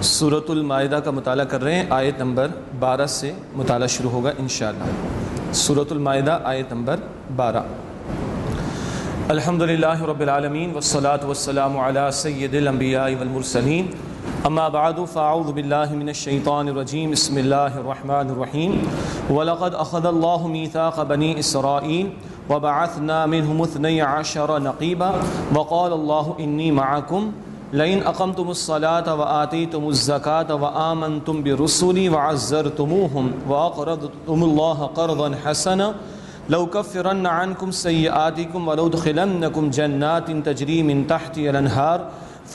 سورۃ المائدہ کا مطالعہ کر رہے ہیں. آیت نمبر 12 سے مطالعہ شروع ہوگا انشاءاللہ. سورۃ المائدہ آیت نمبر 12. الحمدللہ رب العالمین والصلاة والسلام علی سید الانبیاء والمرسلین. اما بعد فاعوذ باللہ من الشیطان الرجیم. بسم اللہ الرحمن الرحیم. وَلَقَدْ أَخَذَ اللَّهُ مِيثَاقَ بَنِي إِسْرَائِيلَ وَبَعَثْنَا مِنْهُمُ اثْنَيْ عَشَرَ نَقِيبًا وَقَالَ اللَّهُ إِنِّي مَعَكُمْ لئن اقمتم الصلاة وآتيتم الزكاة وآمنتم برسلي وعزرتموهم وأقرضتم الله قرضا حسنا لأكفرن عنكم سيئاتكم ولأدخلنكم جنات تجري من تحتها الأنهار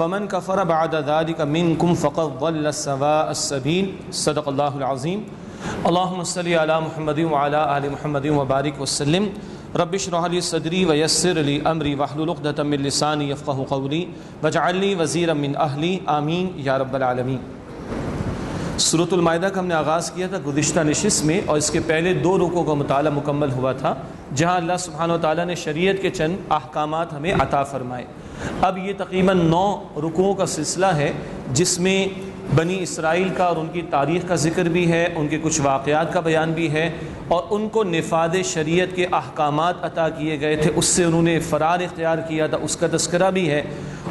فمن كفر بعد ذلك منكم فقد ضل سواء السبيل. صدق الله العظيم. اللهم صل على محمد وعلى آل محمد وبارك وسلم. رب اشرح لي صدري ويسر لي امري واحلل عقدة من لساني يفقهوا قولي واجعل لي وزيرا من اهلي آمين یا رب العالمین. سورۃ المائدہ کا ہم نے آغاز کیا تھا گزشتہ نشست میں، اور اس کے پہلے 2 رکوع کا مطالعہ مکمل ہوا تھا جہاں اللہ سبحانہ و تعالیٰ نے شریعت کے چند احکامات ہمیں عطا فرمائے. اب یہ تقریباً 9 رکوعوں کا سلسلہ ہے جس میں بنی اسرائیل کا اور ان کی تاریخ کا ذکر بھی ہے، ان کے کچھ واقعات کا بیان بھی ہے، اور ان کو نفاذ شریعت کے احکامات عطا کیے گئے تھے، اس سے انہوں نے فرار اختیار کیا تھا، اس کا تذکرہ بھی ہے.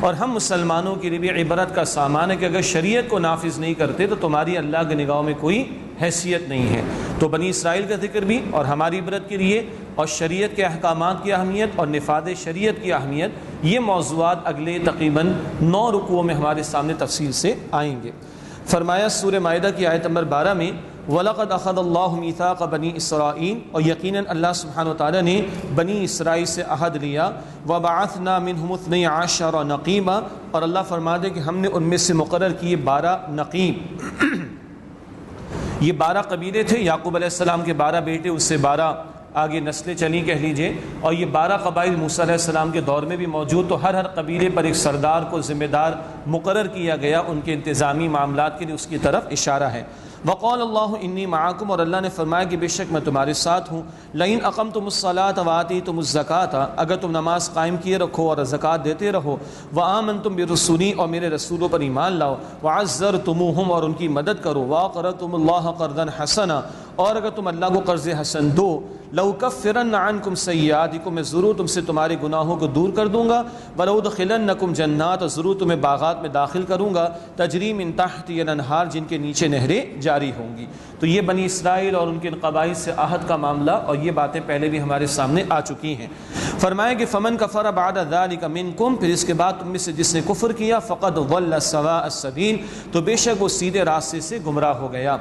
اور ہم مسلمانوں کے لیے بھی عبرت کا سامان ہے کہ اگر شریعت کو نافذ نہیں کرتے تو تمہاری اللہ کی نگاہوں میں کوئی حیثیت نہیں ہے. تو بنی اسرائیل کا ذکر بھی اور ہماری عبرت کے لیے، اور شریعت کے احکامات کی اہمیت اور نفاذ شریعت کی اہمیت، یہ موضوعات اگلے تقریباً 9 رکوعوں میں ہمارے سامنے تفصیل سے آئیں گے. فرمایا سورہ مائدہ کی آیت نمبر 12 میں وَلَقَدْ أَخَذَ اللَّهُ مِيثَاقَ بَنِي إِسْرَائِيلَ، اور یقیناً اللہ سبحانہ وتعالیٰ نے بنی اسرائیل سے عہد لیا. وَبَعَثْنَا مِنْهُمُ اثْنَيْ عَشَرَ نَقِيبًا، اور اللہ فرماتے کہ ہم نے ان میں سے مقرر کیے 12 نقیب. یہ 12 قبیلے تھے، یعقوب علیہ السلام کے 12 بیٹے، اس سے 12 آگے نسلیں چلی کہہ لیجئے، اور یہ 12 قبائل موسیٰ علیہ السلام کے دور میں بھی موجود. تو ہر قبیلے پر ایک سردار کو ذمہ دار مقرر کیا گیا ان کے انتظامی معاملات کے لیے، اس کی طرف اشارہ ہے. وقال اللہ انی معاکم، اور اللہ نے فرمایا کہ بے شک میں تمہارے ساتھ ہوں. لئن اقمتم الصلاۃ وآتیتم الزکاۃ، اگر تم نماز قائم کیے رکھو اور زکوٰۃ دیتے رہو. وآمنتم برسولی، اور میرے رسولوں پر ایمان لاؤ. وعزرتموہم، اور ان کی مدد کرو. واقرضتم اللہ قرضا حسنا، اور اگر تم اللہ کو قرض حسن دو. لأکفرن عنکم سیئاتکم، میں ضرور تم سے تمہارے گناہوں کو دور کر دوں گا. ولأدخلنکم جنات، اور ضرور تمہیں باغات میں داخل کروں گا. تجری من تحتها الانہار، جن کے نیچے نہریں جاری ہوں گی. تو یہ بنی اسرائیل اور ان کے قبائل سے عہد کا معاملہ، اور یہ باتیں پہلے بھی ہمارے سامنے آ چکی ہیں. فرمایا کہ فمن کفر بعد ذلک منکم، پھر اس کے بعد تم میں سے جس نے کفر کیا، فقد ضل سواء السبیل، تو بے شک وہ سیدھے راستے سے گمراہ ہو گیا.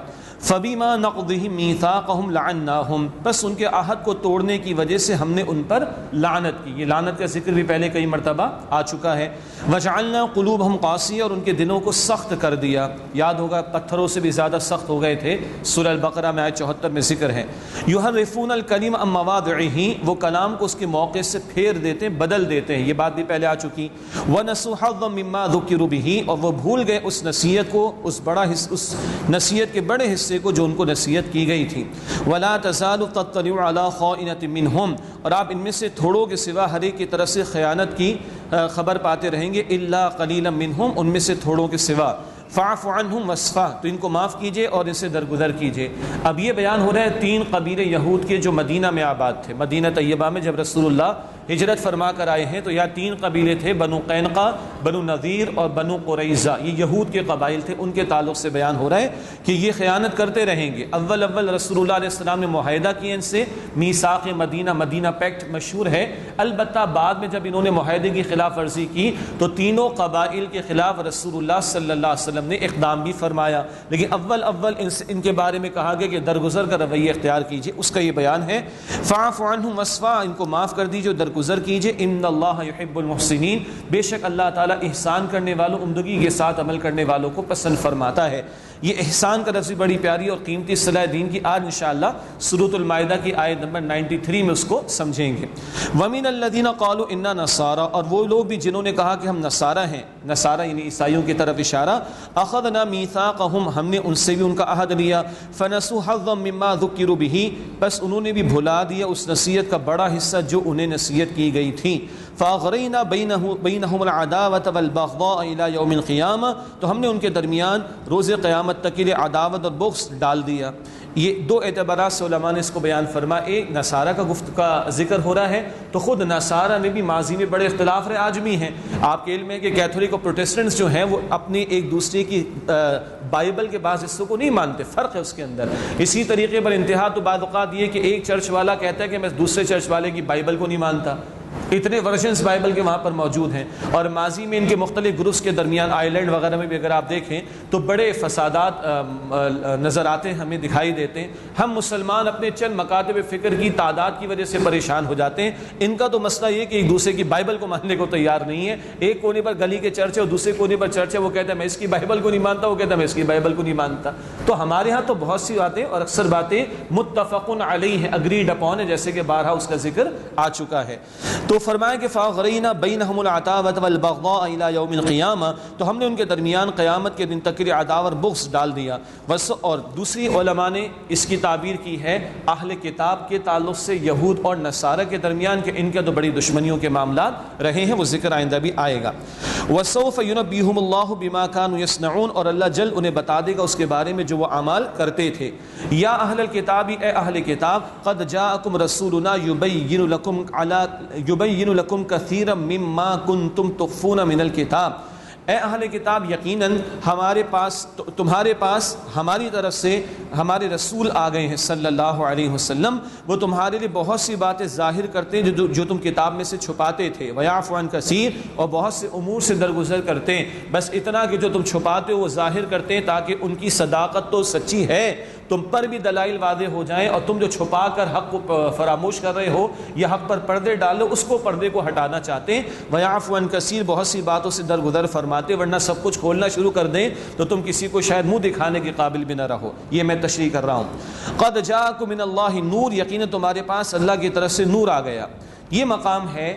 فبما نقضهم ميثاقهم لعناهم، بس ان کے عہد کو توڑنے کی وجہ سے ہم نے ان پر لعنت کی. یہ لعنت کا ذکر بھی پہلے کئی مرتبہ آ چکا ہے. وجعلنا قلوبهم قاسیہ، اور ان کے دلوں کو سخت کر دیا. یاد ہوگا پتھروں سے بھی زیادہ سخت ہو گئے تھے. سورہ البقرہ میں آیت 74 میں ذکر ہے. یحرفون الکلم عن مواضعہ، وہ کلام کو اس کے موقع سے پھیر دیتے ہیں، بدل دیتے ہیں. یہ بات بھی پہلے آ چکی. ونسوا حظا مما ذکروا به، اور وہ بھول گئے اس نصیحت کو، اس نصیحت کے بڑے حصے کو جو ان کو نصیحت کی گئی تھی. ولا تزال تطلع على خائنة منهم، اور آپ ان میں سے تھوڑوں کے سوا ہر ایک کی طرف سے خیانت کی خبر پاتے رہیں گے. الا قلیلا منهم، ان میں سے تھوڑوں کے سوا. فاعف عنهم واصفح، تو ان کو معاف کیجئے اور ان سے درگزر کیجئے. اب یہ بیان ہو رہا ہے 3 قبیلے یہود کے جو مدینہ میں آباد تھے. مدینہ طیبہ میں جب رسول اللہ ہجرت فرما کر آئے ہیں تو یہاں 3 قبیلے تھے، بنو قینقاع، بنو نذیر اور بنو قریظہ. یہ یہود کے قبائل تھے. ان کے تعلق سے بیان ہو رہا ہے کہ یہ خیانت کرتے رہیں گے. اول رسول اللہ علیہ السلام نے معاہدہ کیا ان سے، میثاق مدینہ، مدینہ پیکٹ مشہور ہے. البتہ بعد میں جب انہوں نے معاہدے کی خلاف ورزی کی تو تینوں قبائل کے خلاف رسول اللہ صلی اللہ علیہ وسلم نے اقدام بھی فرمایا. لیکن اول ان کے بارے میں کہا گیا کہ درگزر کا رویہ اختیار کیجیے. اس کا یہ بیان ہے. فاعف عنہم واصفح، ان کو معاف کر دیجیے، درگزر کیجیے. ان اللہ یحب المحسنین، بے شک اللہ تعالیٰ احسان کرنے والوں، عمدگی کے ساتھ عمل کرنے والوں کو پسند فرماتا ہے. یہ احسان کا لفظ بڑی پیاری اور قیمتی اصطلاح دین کی. آج انشاءاللہ سورۃ المائدہ کی آیت نمبر 93 میں اس کو سمجھیں گے. وَمِنَ الَّذِينَ قَالُوا إِنَّا نَصَارَىٰ، اور وہ لوگ بھی جنہوں نے کہا کہ ہم نصارہ ہیں. نصارہ یعنی عیسائیوں کی طرف اشارہ. أَخَذْنَا مِيثَاقَهُمْ، ہم نے ان سے بھی ان کا عہد لیا. فَنَسُوا حَظًّا مِّمَّا ذُكِّرُوا بِهِ، بس انہوں نے بھی بھلا دیا اس نصیحت کا بڑا حصہ جو انہیں نصیحت وصیت کی گئی تھی. فَأَغْرَيْنَا بَيْنَهُمُ الْعَدَاوَةَ وَالْبَغْضَاءَ إِلَى يَوْمِ الْقِيَامَةِ تو ہم نے ان کے درمیان روز قیامت تک کے لیے عداوت اور بغض ڈال دیا. یہ دو اعتبارات سے علماء نے اس کو بیان فرما. ایک نصارہ کا ذکر ہو رہا ہے تو خود نصارہ میں بھی ماضی میں بڑے اختلاف رہے، آج بھی ہیں. آپ کے علم ہے کہ کیتھولک اور پروٹیسٹنٹس جو ہیں وہ اپنے ایک دوسرے کی بائبل کے بعض حصوں کو نہیں مانتے، فرق ہے اس کے اندر. اسی طریقے پر انتہا تو بعض اوقات یہ کہ ایک چرچ والا کہتا ہے کہ میں دوسرے چرچ والے کی بائبل کو نہیں مانتا. اتنے ورژنز بائبل کے وہاں پر موجود ہیں. اور ماضی میں ان کے مختلف گروپس کے درمیان آئرلینڈ وغیرہ میں بھی اگر آپ دیکھیں تو بڑے فسادات نظر آتے ہیں، ہمیں دکھائی دیتے ہیں. ہم مسلمان اپنے چند مکاتب فکر کی تعداد کی وجہ سے پریشان ہو جاتے ہیں. ان کا تو مسئلہ یہ کہ ایک دوسرے کی بائبل کو ماننے کو تیار نہیں ہے. ایک کونے پر گلی کے چرچ ہے اور دوسرے کونے پر چرچ ہے، وہ کہتا ہے میں اس کی بائبل کو نہیں مانتا، وہ کہتا ہے میں اس کی بائبل کو نہیں مانتا. تو ہمارے ہاں تو بہت سی باتیں اور اکثر باتیں متفقن علیہ ہیں، اگریڈ اپون ہے، جیسے کہ بارہا اس کا ذکر آ چکا ہے. تو فرمایا کہ فَأَغْرَيْنَا بَيْنَهُمُ الْعَدَاوَةَ وَالْبَغْضَاءَ إِلَى يَوْمِ الْقِيَامَةِ تو ہم نے ان کے درمیان قیامت کے دن تک کے لیے عداوت اور بغض ڈال دیا. اور دوسری علماء نے اس کی تعبیر کی ہے اہل کتاب کے تعلق سے یہود اور نصارہ کے درمیان کہ ان کے تو بڑی دشمنیوں کے معاملات رہے ہیں، وہ ذکر آئندہ بھی آئے گا. وَسَوْفَ يُنَبِّئُهُمُ اللَّهُ بِمَا كَانُوا يَصْنَعُونَ اور اللہ جلد انہیں بتا دے گا اس کے بارے میں جو وہ اعمال کرتے تھے. یا اہل الکتاب، اے اہل کتاب، قد جاءکم رسولنا یبین لکم کثیرا مما کنتم تخفون من الکتاب. اے اہل کتاب، یقیناً تمہارے پاس ہماری طرف سے ہمارے رسول آ گئے ہیں صلی اللہ علیہ وسلم. وہ تمہارے لیے بہت سی باتیں ظاہر کرتے ہیں جو تم کتاب میں سے چھپاتے تھے. وَيَعْفُ عَنْ كَثِيرٍ اور بہت سے امور سے درگزر کرتے ہیں. بس اتنا کہ جو تم چھپاتے ہو وہ ظاہر کرتے ہیں تاکہ ان کی صداقت تو سچی ہے، تم پر بھی دلائل واضح ہو جائیں، اور تم جو چھپا کر حق کو فراموش کر رہے ہو یا حق پر پردے ڈالو اس کو پردے کو ہٹانا چاہتے ہیں. وَيَعْفُ عَنْ كَثِيرٍ بہت سی باتوں سے درگزر فرماتے، ورنہ سب کچھ کھولنا شروع کر دیں تو تم کسی کو شاید منہ دکھانے کے قابل بھی نہ رہو. یہ میں تشریح کر رہا ہوں. قد جاءکم من اللہ نور یقیناً تمہارے پاس اللہ کی طرف سے نور آ گیا. یہ مقام ہے،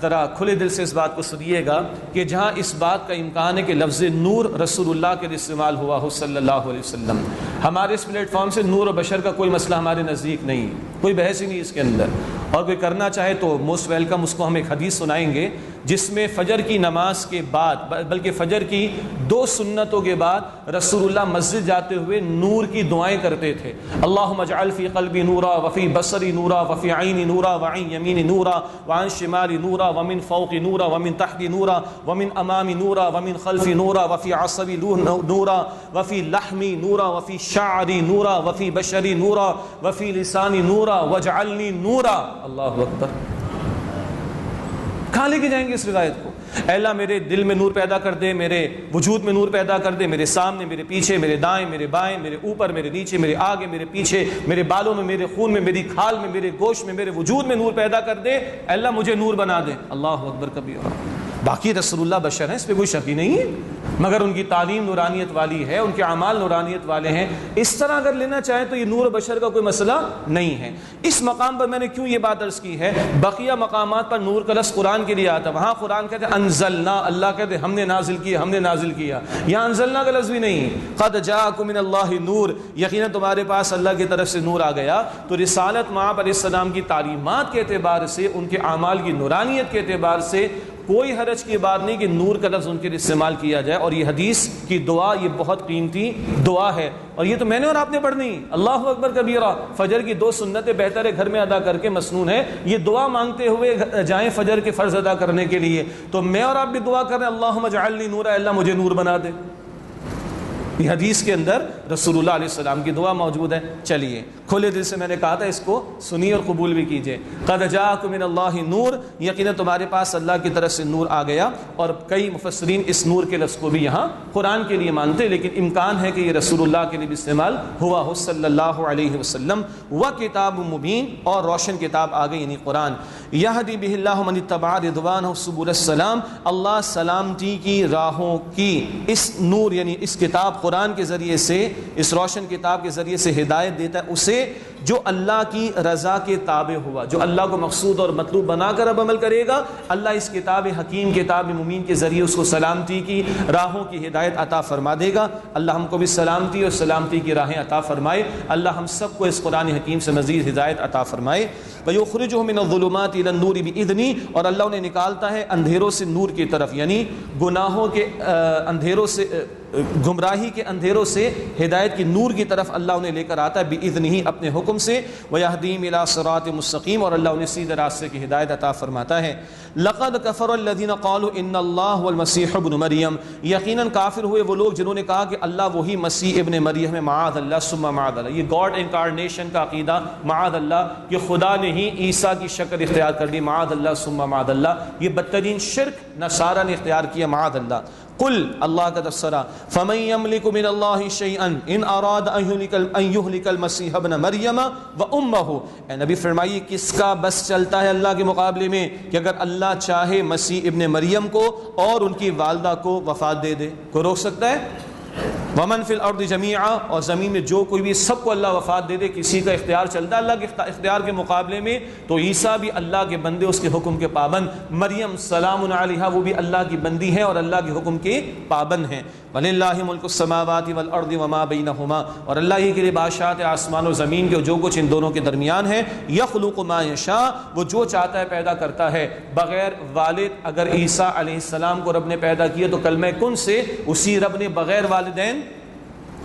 ذرا کھلے دل سے اس بات کو سنیے گا کہ جہاں اس بات کا امکان ہے کہ لفظ نور رسول اللہ کے لیے استعمال ہوا ہو صلی اللہ علیہ وسلم. ہمارے اس پلیٹ فارم سے نور و بشر کا کوئی مسئلہ ہمارے نزدیک نہیں، کوئی بحث ہی نہیں اس کے اندر. اور کوئی کرنا چاہے تو موسٹ ویلکم. اس کو ہم ایک حدیث سنائیں گے جس میں فجر کی نماز کے بعد، بلکہ فجر کی 2 سنتوں کے بعد رسول اللہ مسجد جاتے ہوئے نور کی دعائیں کرتے تھے. اللہم اجعل فی قلبی نورا وفی بصری نورا وفی عینی نورا وعن یمینی نورا وعن شمالی نورا ومن فوقی نورا ومن تحتی نورا ومن امامی نورا ومن خلفی نورا وفی عصبی نورا وفی لحمی نورا وفی شعری نورا وفی بشری نورا وفی لسانی نورا وجعلنی نورا. اللہ اکبر. کہاں لے کے جائیں گے اس روایت کو؟ اے اللہ میرے دل میں نور پیدا کر دے، میرے وجود میں نور پیدا کر دے، میرے سامنے، میرے پیچھے، میرے دائیں، میرے بائیں، میرے اوپر، میرے نیچے، میرے آگے، میرے پیچھے، میرے بالوں میں، میرے خون میں، میری کھال میں، میرے گوشت میں، میرے وجود میں نور پیدا کر دے. اے اللہ مجھے نور بنا دے. اللہ اکبر کبیرہ. باقی رسول اللہ بشر ہیں، اس پہ کوئی شک ہی نہیں ہے، مگر ان کی تعلیم نورانیت والی ہے، ان کے اعمال نورانیت والے ہیں. اس طرح اگر لینا چاہیں تو یہ نور بشر کا کوئی مسئلہ نہیں ہے. اس مقام پر میں نے کیوں یہ بات عرض کی ہے؟ بقیہ مقامات پر نور کا لفظ قرآن کے لیے آتا، وہاں قرآن کہتے ہیں انزلنا، اللہ کہتے ہیں ہم نے نازل کیا، ہم نے نازل کیا. یہاں انزلنا کا لفظ بھی نہیں. قد جاءکم من اللہ نور یقیناً تمہارے پاس اللہ کی طرف سے نور آ گیا. تو رسالت مآب علیہ السلام کی تعلیمات کے اعتبار سے، ان کے اعمال کی نورانیت کے اعتبار سے کوئی حرج کی بات نہیں کہ نور کا لفظ ان کے لیے استعمال کیا جائے. اور یہ حدیث کی دعا یہ بہت قیمتی دعا ہے، اور یہ تو میں نے اور آپ نے پڑھنی. اللہ اکبر کبیرہ. فجر کی 2 سنتیں بہتر ہے گھر میں ادا کر کے مسنون ہے. یہ دعا مانگتے ہوئے جائیں فجر کے فرض ادا کرنے کے لیے، تو میں اور آپ بھی دعا کر رہے ہیں اللہم اجعلنی نورا، اللہ مجھے نور بنا دے. یہ حدیث کے اندر رسول اللہ علیہ السلام کی دعا موجود ہے. چلیے کھلے دل سے میں نے کہا تھا اس کو سنیے اور قبول بھی کیجئے. قد جاءکم من اللہ نور یقیناً تمہارے پاس اللہ کی طرف سے نور آ گیا. اور کئی مفسرین اس نور کے لفظ کو بھی یہاں قرآن کے لیے مانتے، لیکن امکان ہے کہ یہ رسول اللہ کے لیے بھی استعمال ہوا ہو صلی اللہ علیہ وسلم. وکتاب مبین اور روشن کتاب آ گئی یعنی قرآن. یہدی بہ اللہ من اتبع رضوانہ سبل السلام اللہ سلامتی کی راہوں کی اس نور یعنی اس کتاب قرآن کے ذریعے سے، اس روشن کتاب کے ذریعے سے ہدایت دیتا ہے اسے جو اللہ کی رضا کے تابع ہوا، جو اللہ کو مقصود اور مطلوب بنا کر اب عمل کرے گا، اللہ اس کتاب حکیم، کتاب مبین کے ذریعے اس کو سلامتی کی راہوں کی ہدایت عطا فرما دے گا۔ اللہ ہم کو بھی سلامتی اور سلامتی کی راہیں عطا فرمائے۔ اللہ ہم سب کو اس قرآن حکیم سے مزید ہدایت عطا فرمائے۔ وَيُخْرِجُهُم مِّنَ الظُّلُمَاتِ إِلَى النُّورِ بِإِذْنِهِ، اور اللہ انہیں نکالتا ہے اندھیروں سے نور کی طرف، یعنی گناہوں کے اندھیروں سے، گمراہی کے اندھیروں سے ہدایت کی نور کی طرف اللہ انہیں لے کر آتا ہے بِإِذْنِهِ، اپنے حکم سے، وَيَهْدِيهِمْ إِلَىٰ صِرَاطٍ مُّسْتَقِيمٍ، اور اللہ انہیں سیدھے راستے کی ہدایت عطا فرماتا ہے۔ لَقَدْ كَفَرَ الَّذِينَ قَالُوا إِنَّ اللَّهَ هُوَ الْمَسِيحُ ابْنُ مَرْيَمَ، یقیناً کافر ہوئے وہ لوگ جنہوں نے کہا کہ اللہ وہی مسیح ابن مریم ہے، معاذ اللہ ثم معاذ اللہ۔ یہ گاڈ انکارنیشن کا عقیدہ، معاذ اللہ کہ خدا نے ہی عیسیٰ کی شکل اختیار کر لی، معاذ اللہ ثم معاذ اللہ، یہ بدترین شرک نصارہ نے اختیار کیا، معاذ اللہ۔ قل، اللہ کا تبصرہ، فمن یملک من اللہ شیئا ان اراد ان یہلک المسیح ابن مریم وامہ، اے نبی فرمائیے کس کا بس چلتا ہے اللہ کے مقابلے میں کہ اگر اللہ چاہے مسیح ابن مریم کو اور ان کی والدہ کو وفات دے دے، کوئی روک سکتا ہے؟ ومن فی الارض جمیعا، اور زمین میں جو کوئی بھی، سب کو اللہ وفات دے دے، کسی کا اختیار چلتا ہے اللہ کے اختیار کے مقابلے میں؟ تو عیسیٰ بھی اللہ کے بندے، اس کے حکم کے پابند، مریم سلام علیہا وہ بھی اللہ کی بندی ہیں اور اللہ کے حکم کے پابند ہیں۔ وَلِلَّهِ مُلْكُ السَّمَاوَاتِ وَالْأَرْضِ وَمَا بَيْنَهُمَا، اور اللہ ہی کے لیے بادشاہت آسمان اور زمین کے، جو کچھ ان دونوں کے درمیان ہے۔ يَخْلُقُ مَا يَشَاءُ، وہ جو چاہتا ہے پیدا کرتا ہے، بغیر والد۔ اگر عیسیٰ علیہ السلام کو رب نے پیدا کیا تو کلمہ کن سے اسی رب نے بغیر والدین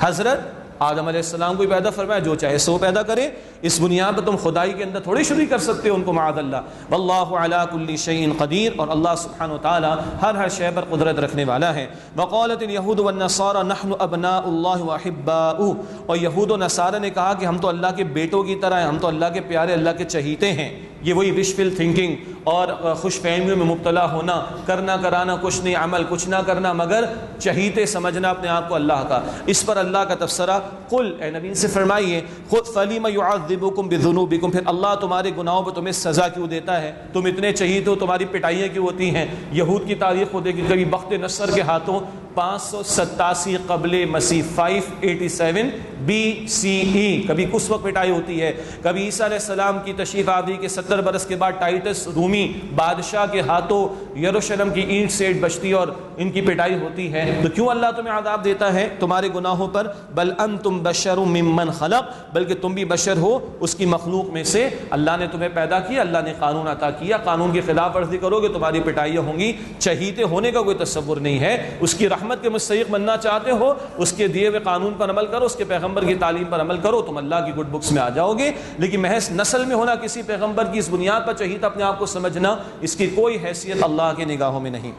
حضرت آدم علیہ السلام کو پیدا فرمایا، جو چاہے سو پیدا کرے۔ اس بنیاد پر تم خدائی کے اندر تھوڑی شریک کر سکتے ہو ان کو، معاذ اللہ۔ واللہ علی کل شیء قدیر، اور اللہ سبحانہ وتعالی ہر شے پر قدرت رکھنے والا ہے۔ وقالت الیہود والنصارى نحن ابناء اللہ واحباؤہ، اور یہود و نصارہ نے کہا کہ ہم تو اللہ کے بیٹوں کی طرح ہیں، ہم تو اللہ کے پیارے، اللہ کے چہیتے ہیں۔ یہ وہی وشفل تھنکنگ اور خوش فہمیوں میں مبتلا ہونا، کرنا کرانا کچھ نہیں، عمل کچھ نہ کرنا مگر چہیتے سمجھنا اپنے آپ کو اللہ کا۔ اس پر اللہ کا تبصرہ، قل، اے نبی سے فرمائیے، خود فلم یعذبکم بذنوبکم، پھر اللہ تمہارے گناہوں پہ تمہیں سزا کیوں دیتا ہے؟ تم اتنے چہیتے ہو، تمہاری پٹائیاں کیوں ہوتی ہیں؟ یہود کی تاریخ کو دیکھیں، کبھی بخت نصر کے ہاتھوں 587 قبل مسیح 587 BCE کبھی کس وقت پٹائی ہوتی ہے، کبھی عیسیٰ علیہ السلام کی تشریف آوری کے 70 برس کے بعد ٹائٹس رومی بادشاہ کے ہاتھوں یروشلم کی اینٹ سیٹ بچتی اور ان کی پٹائی ہوتی ہے۔ تو کیوں اللہ تمہیں عذاب دیتا ہے تمہارے گناہوں پر؟ بل انتم بشر ممن خلق، بلکہ تم بھی بشر ہو اس کی مخلوق میں سے، اللہ نے تمہیں پیدا کیا، اللہ نے قانون عطا کیا، قانون کی خلاف ورزی کرو گے تمہاری پٹائیاں ہوں گی۔ چہیتے ہونے کا کوئی تصور نہیں ہے، اس کی رحمت کے مستحق بننا چاہتے ہو، اس کے دیے ہوئے قانون پر عمل کرو، اس کے پیغمبر کی تعلیم پر عمل کرو، تم اللہ کی گڈ بکس میں آ جاؤ گے۔ لیکن محض نسل میں ہونا، کسی پیغمبر کی اس بنیاد پر چہیتا اپنے آپ کو سمجھنا، اس کی کوئی حیثیت اللہ کی نگاہوں میں نہیں۔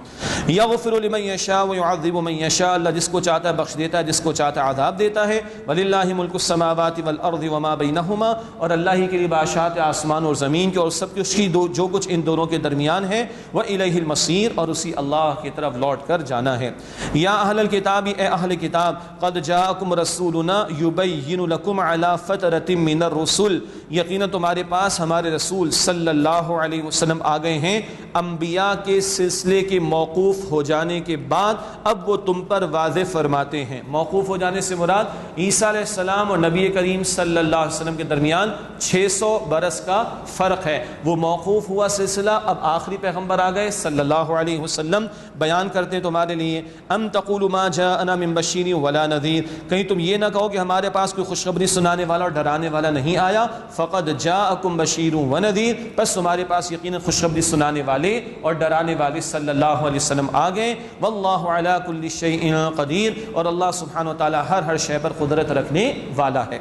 یغفر لمن یشاء ویعذب من یشاء، اللہ جس کو چاہتا ہے بخش دیتا ہے، جس کو چاہتا ہے عذاب دیتا ہے۔ وللہ ملک السماوات والارض وما بینہما، اور اللہ ہی کے لیے بادشاہت آسمان اور زمین کے اور سب کی، اس کی جو کچھ ان دونوں کے درمیان ہے۔ وإلیہ المصیر، اور اسی اللہ کی طرف لوٹ کر جانا ہے۔ یا اہل الکتاب، اے اہل کتاب، قد جاءکم رسولنا یبین لکم علی فترۃ من الرسل، یقینا تمہارے پاس ہمارے رسول صلی اللہ علیہ وسلم آ گئے ہیں انبیاء کے سلسلے کے موقوف ہو جانے کے بعد، اب وہ تم پر واضح فرماتے ہیں۔ موقوف ہو جانے سے مراد عیسیٰ علیہ السلام اور نبی کریم صلی اللہ علیہ وسلم کے درمیان 600 برس کا فرق ہے۔ وہ موقوف ہوا سلسلہ، اب آخری پیغمبر آ گئے صلی اللہ علیہ وسلم، بیان کرتے ہیں تمہارے لیے۔ ام تقولوا ما جاءنا من بشیر ولا نذیر، کہیں تم یہ نہ کہو کہ ہمارے پاس کوئی خوشخبری سنانے والا اور ڈرانے والا نہیں آیا۔ فقد جاءکم بشیر ونذیر، بس تمہارے پاس یقیناً خوشخبری سنانے والے اور ڈرانے والے صلی اللہ علیہ وسلم آ گئے۔ واللہ علی کل شیء قدیر، اور اللہ سبحانہ و تعالی ہر شے پر قدرت رکھنے والا ہے۔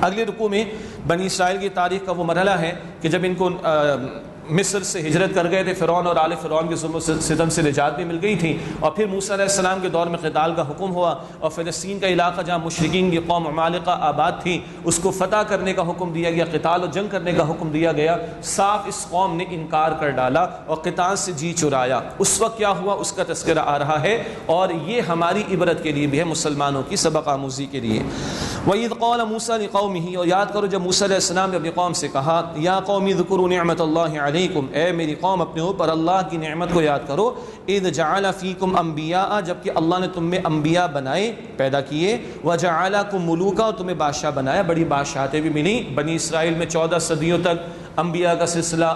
اگلے رکوع میں بنی اسرائیل کی تاریخ کا وہ مرحلہ ہے کہ جب ان کو مصر سے ہجرت کر گئے تھے، فرعون اور آل فرعون کے ظلم و ستم سے نجات بھی مل گئی تھی، اور پھر موسیٰ علیہ السلام کے دور میں قتال کا حکم ہوا، اور فلسطین کا علاقہ جہاں مشرکین کی قوم عمالقہ آباد تھی اس کو فتح کرنے کا حکم دیا گیا، قتال و جنگ کرنے کا حکم دیا گیا۔ صاف اس قوم نے انکار کر ڈالا اور قتال سے جی چرایا۔ اس وقت کیا ہوا اس کا تذکرہ آ رہا ہے، اور یہ ہماری عبرت کے لیے بھی ہے، مسلمانوں کی سبق آموزی کے لیے۔ وَإِذْ قَالَ مُوسَىٰ لِقَوْمِهِ، اور یاد کرو جب موسیٰ علیہ السلام نے اپنی قوم سے کہا یا قوم اذکروا نعمت اللہ علیکم، اے میری قوم اپنے اوپر اللہ کی نعمت کو یاد کرو، اذ جعل فیکم انبیاء، جبکہ اللہ نے تم میں انبیاء بنائے، پیدا کیے، وجعلکم ملوکا، اور تمہیں بادشاہ بنایا، بڑی بادشاہتیں بھی ملی بنی اسرائیل میں 14 صدیوں تک انبیاء کا سلسلہ،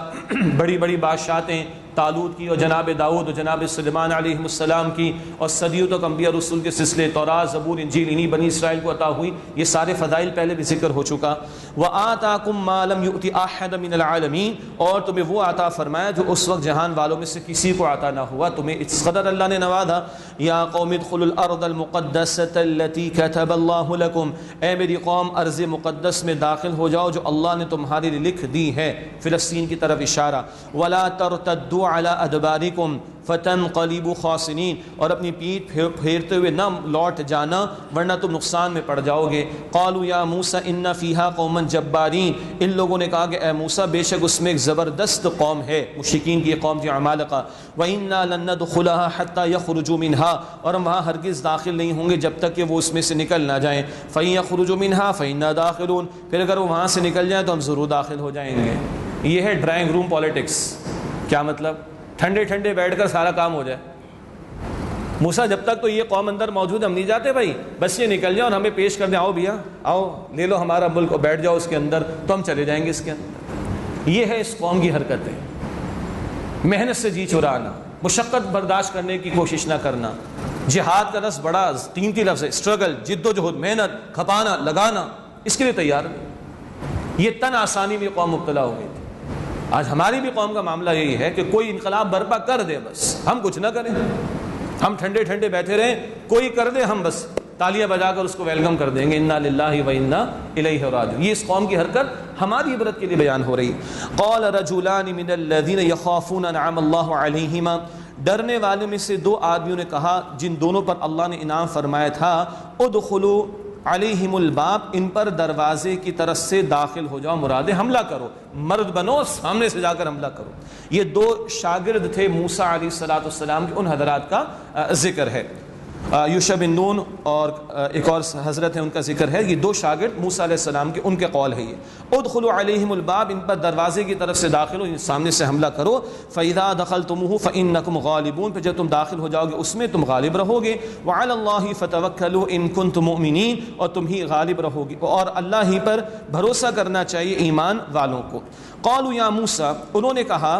بڑی بڑی بادشاہتیں طالوت کی اور جناب داؤد اور جناب سلیمان علیہ السلام کی، اور صدیوں تک انبیاء رسول کے سلسلے، تورات زبور انجیل انہی بنی اسرائیل کو عطا ہوئی، یہ سارے فضائل پہلے بھی ذکر ہو چکا۔ وَآتَاكُم مَّا لَمْ يُؤْتِ أَحَدًا مِّنَ الْعَالَمِينَ، اور تمہیں وہ عطا فرمایا جو اس وقت جہان والوں میں سے کسی کو عطا نہ ہوا، تمہیں اس قدر اللہ نے نوازا۔ یا قوم ادخلوا الارض المقدسة التي كتب اللہ لکم، اے میری قوم ارض مقدس میں داخل ہو جاؤ جو اللہ نے تمہارے لیے لکھ دی ہے، فلسطین کی طرف اشارہ۔ ولا ترتدوا على ادبارکم فتنقلبوا خاسرین، اور اپنی پیٹھ پھیرتے ہوئے نہ لوٹ جانا ورنہ تم نقصان میں پڑ جاؤ گے۔ قالوا یا موسیٰ ان فیہا قوما جبارین، ان لوگوں نے کہا کہ اے موسیٰ بے شک اس میں ایک زبردست قوم ہے، مشرکین کی قوم تھی عمالقہ۔ وَإِنَّا لَن نَّدْخُلَهَا حَتَّى يَخْرُجُوا مِنْهَا، اور ہم وہاں ہرگز داخل نہیں ہوں گے جب تک کہ وہ اس میں سے نکل نہ جائیں۔ فَإِن يَخْرُجُوا مِنْهَا فَإِنَّا دَاخِلُونَ، پھر اگر وہ وہاں سے نکل جائیں تو ہم ضرور داخل ہو جائیں گے۔ یہ ہے ڈرائنگ روم پالیٹکس۔ کیا مطلب؟ ٹھنڈے ٹھنڈے بیٹھ کر سارا کام ہو جائے۔ موسیٰ جب تک تو یہ قوم اندر موجود ہم نہیں جاتے بھائی، بس یہ نکل جاؤ اور ہمیں پیش کر دیں، آؤ بھیا آؤ لے لو ہمارا ملک اور بیٹھ جاؤ اس کے اندر، تو ہم چلے جائیں گے اس کے اندر۔ یہ ہے اس قوم کی حرکتیں، محنت سے جی چرانا، مشقت برداشت کرنے کی کوشش نہ کرنا۔ جہاد کا لفظ بڑا قیمتی لفظ ہے، اسٹرگل، جد و جہد، محنت، کھپانا، لگانا، اس کے لیے تیار نہیں۔ یہ تن آسانی میں قوم مبتلا ہو گئی تھی۔ آج ہماری بھی قوم کا معاملہ یہی ہے کہ کوئی انقلاب برپا کر دے، بس ہم کچھ نہ کریں، ہم ٹھنڈے ٹھنڈے بیٹھے رہیں، کوئی کر دے ہم بس تالیاں بجا کر اس کو ویلکم کر دیں گے، انا للہ و انا الیہ راجعون۔ یہ اس قوم کی حرکت ہماری عبرت کے لیے بیان ہو رہی۔ قال رجلان من الذین یخافون انعم اللہ علیہما، ڈرنے والوں میں سے 2 آدمیوں نے کہا جن دونوں پر اللہ نے انعام فرمایا تھا، ادخلوا علیہم الباب، ان پر دروازے کی طرف سے داخل ہو جاؤ، مراد حملہ کرو، مرد بنو، سامنے سے جا کر حملہ کرو۔ یہ 2 شاگرد تھے موسیٰ علیہ السلام کے، ان حضرات کا ذکر ہے۔ یوشع بن نون اور ایک اور حضرت ہیں ان کا ذکر ہے، یہ 2 شاگرد موسیٰ علیہ السلام کے، ان کے قول ہے یہ، ادخلوا علیہم الباب، ان پر دروازے کی طرف سے داخل ہو، سامنے سے حملہ کرو۔ فاذا دخلتموہ فانکم غالبون، پھر جب تم داخل ہو جاؤ گے اس میں تم غالب رہو گے۔ وعلی اللہ فتوکلوا ان کنتم مؤمنین، اور تم ہی غالب رہو گے، اور اللہ ہی پر بھروسہ کرنا چاہیے ایمان والوں کو۔ قالوا یا موسیٰ، انہوں نے کہا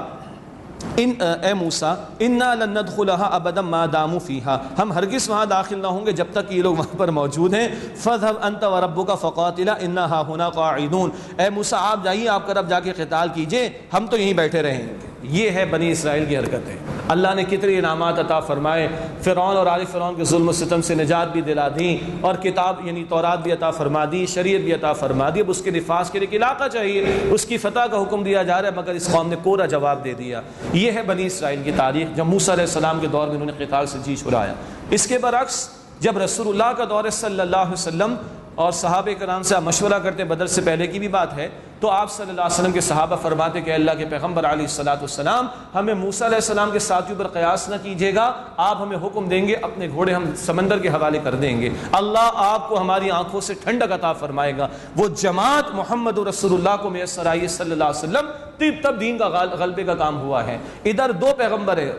اے موسیٰ انا لن ندخلها ابدا ما داموا فيها، ہم ہرگز وہاں داخل نہ ہوں گے جب تک یہ لوگ وہاں پر موجود ہیں۔ فاذهب انت وربك فقاتلا انا هنا قاعدون، اے موسیٰ آپ جائیے، آپ کا رب جا کے قتال کیجئے، ہم تو یہیں بیٹھے رہیں گے۔ یہ ہے بنی اسرائیل کی حرکتیں۔ اللہ نے کتنے انعامات عطا فرمائے، فرعون اور آل فرعون کے ظلم و ستم سے نجات بھی دلا دی، اور کتاب یعنی تورات بھی عطا فرما دی، شریعت بھی عطا فرما دی۔ اب اس کے نفاذ کے لیے ایک علاقہ چاہیے، اس کی فتح کا حکم دیا جا رہا ہے، مگر اس قوم نے کوڑا جواب دے دیا۔ یہ ہے بنی اسرائیل کی تاریخ، جب موسیٰ علیہ السلام کے دور میں انہوں نے قتال سے جی چھڑایا۔ اس کے برعکس جب رسول اللہ کا دور ہے صلی اللہ علیہ وسلم، اور صحابہ کرام سے مشورہ کرتے، بدر سے پہلے کی بھی بات ہے، تو آپ صلی اللہ علیہ وسلم کے صحابہ فرماتے کہ اللہ کے پیغمبر علیہ السلام ہمیں موسیٰ علیہ السلام کے ساتھیوں پر قیاس نہ کیجیے گا، آپ ہمیں حکم دیں گے اپنے گھوڑے ہم سمندر کے حوالے کر دیں گے، اللہ آپ کو ہماری آنکھوں سے ٹھنڈک عطا فرمائے گا۔ وہ جماعت محمد رسول اللہ کو میسر آئی صلی اللہ علیہ وسلم، تب دین کا غلبے کا کام ہوا ہے۔ ادھر 2 پیغمبر ہیں،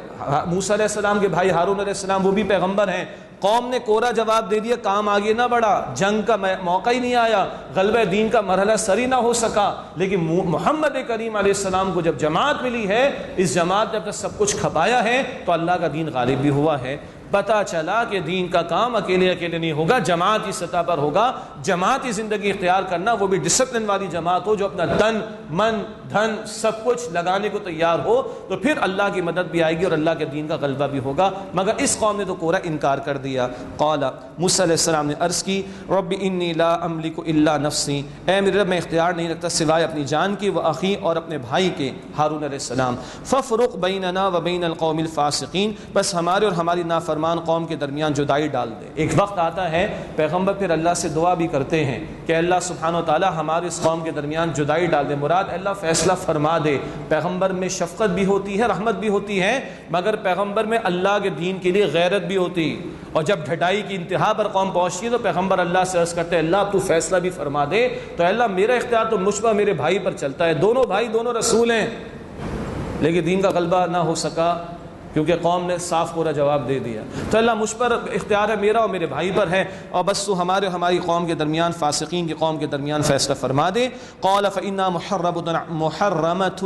موسیٰ علیہ السلام کے بھائی ہارون علیہ السلام، وہ بھی پیغمبر ہیں، قوم نے کوڑا جواب دے دیا، کام آگے نہ بڑھا، جنگ کا موقع ہی نہیں آیا، غلبہ دین کا مرحلہ سری نہ ہو سکا۔ لیکن محمد کریم علیہ السلام کو جب جماعت ملی ہے، اس جماعت نے اپنا سب کچھ کھپایا ہے، تو اللہ کا دین غالب بھی ہوا ہے۔ پتہ چلا کہ دین کا کام اکیلے نہیں ہوگا، جماعتی سطح پر ہوگا۔ جماعتی زندگی اختیار کرنا، وہ بھی ڈسپلن والی جماعت ہو جو اپنا تن من دھن سب کچھ لگانے کو تیار ہو، تو پھر اللہ کی مدد بھی آئے گی اور اللہ کے دین کا غلبہ بھی ہوگا۔ مگر اس قوم نے تو کوڑا انکار کر دیا۔ قال موسیٰ علیہ السلام نے عرض کی رب انی لا املک الا نفسی، اے میرے رب میں اختیار نہیں رکھتا سوائے اپنی جان کی، و اخی اور اپنے بھائی کے ہارون علیہ السلام، ففرق بیننا و بین القوم الفاسقین، بس ہمارے اور ہماری نافرمانی فرمان قوم کے درمیان جدائی ڈال دے۔ ایک وقت آتا ہے پیغمبر پھر اللہ سے دعا بھی کرتے ہیں کہ اللہ سبحانہ و تعالی ہمارے اس قوم کے درمیان جدائی ڈال دے، مراد اللہ فیصلہ فرما دے۔ پیغمبر میں شفقت بھی ہوتی ہے، رحمت بھی ہوتی ہے، مگر پیغمبر میں اللہ کے دین کے لیے غیرت بھی ہوتی، اور جب ڈھٹائی کی انتہا پر قوم پہنچتی ہے تو پیغمبر اللہ سے عرض کرتے ہیں اللہ تو فیصلہ بھی فرما دے، تو اللہ میرا اختیار تو مجھ پر میرے بھائی پر چلتا ہے، دونوں بھائی دونوں رسول ہیں، لیکن دین کا غلبہ نہ ہو سکا کیونکہ قوم نے صاف پورا جواب دے دیا۔ تو اللہ مجھ پر اختیار ہے میرا اور میرے بھائی پر ہے، اور بس تو ہماری قوم کے درمیان، فاسقین کی قوم کے درمیان فیصلہ فرما دے۔ قال فإنا محرمۃ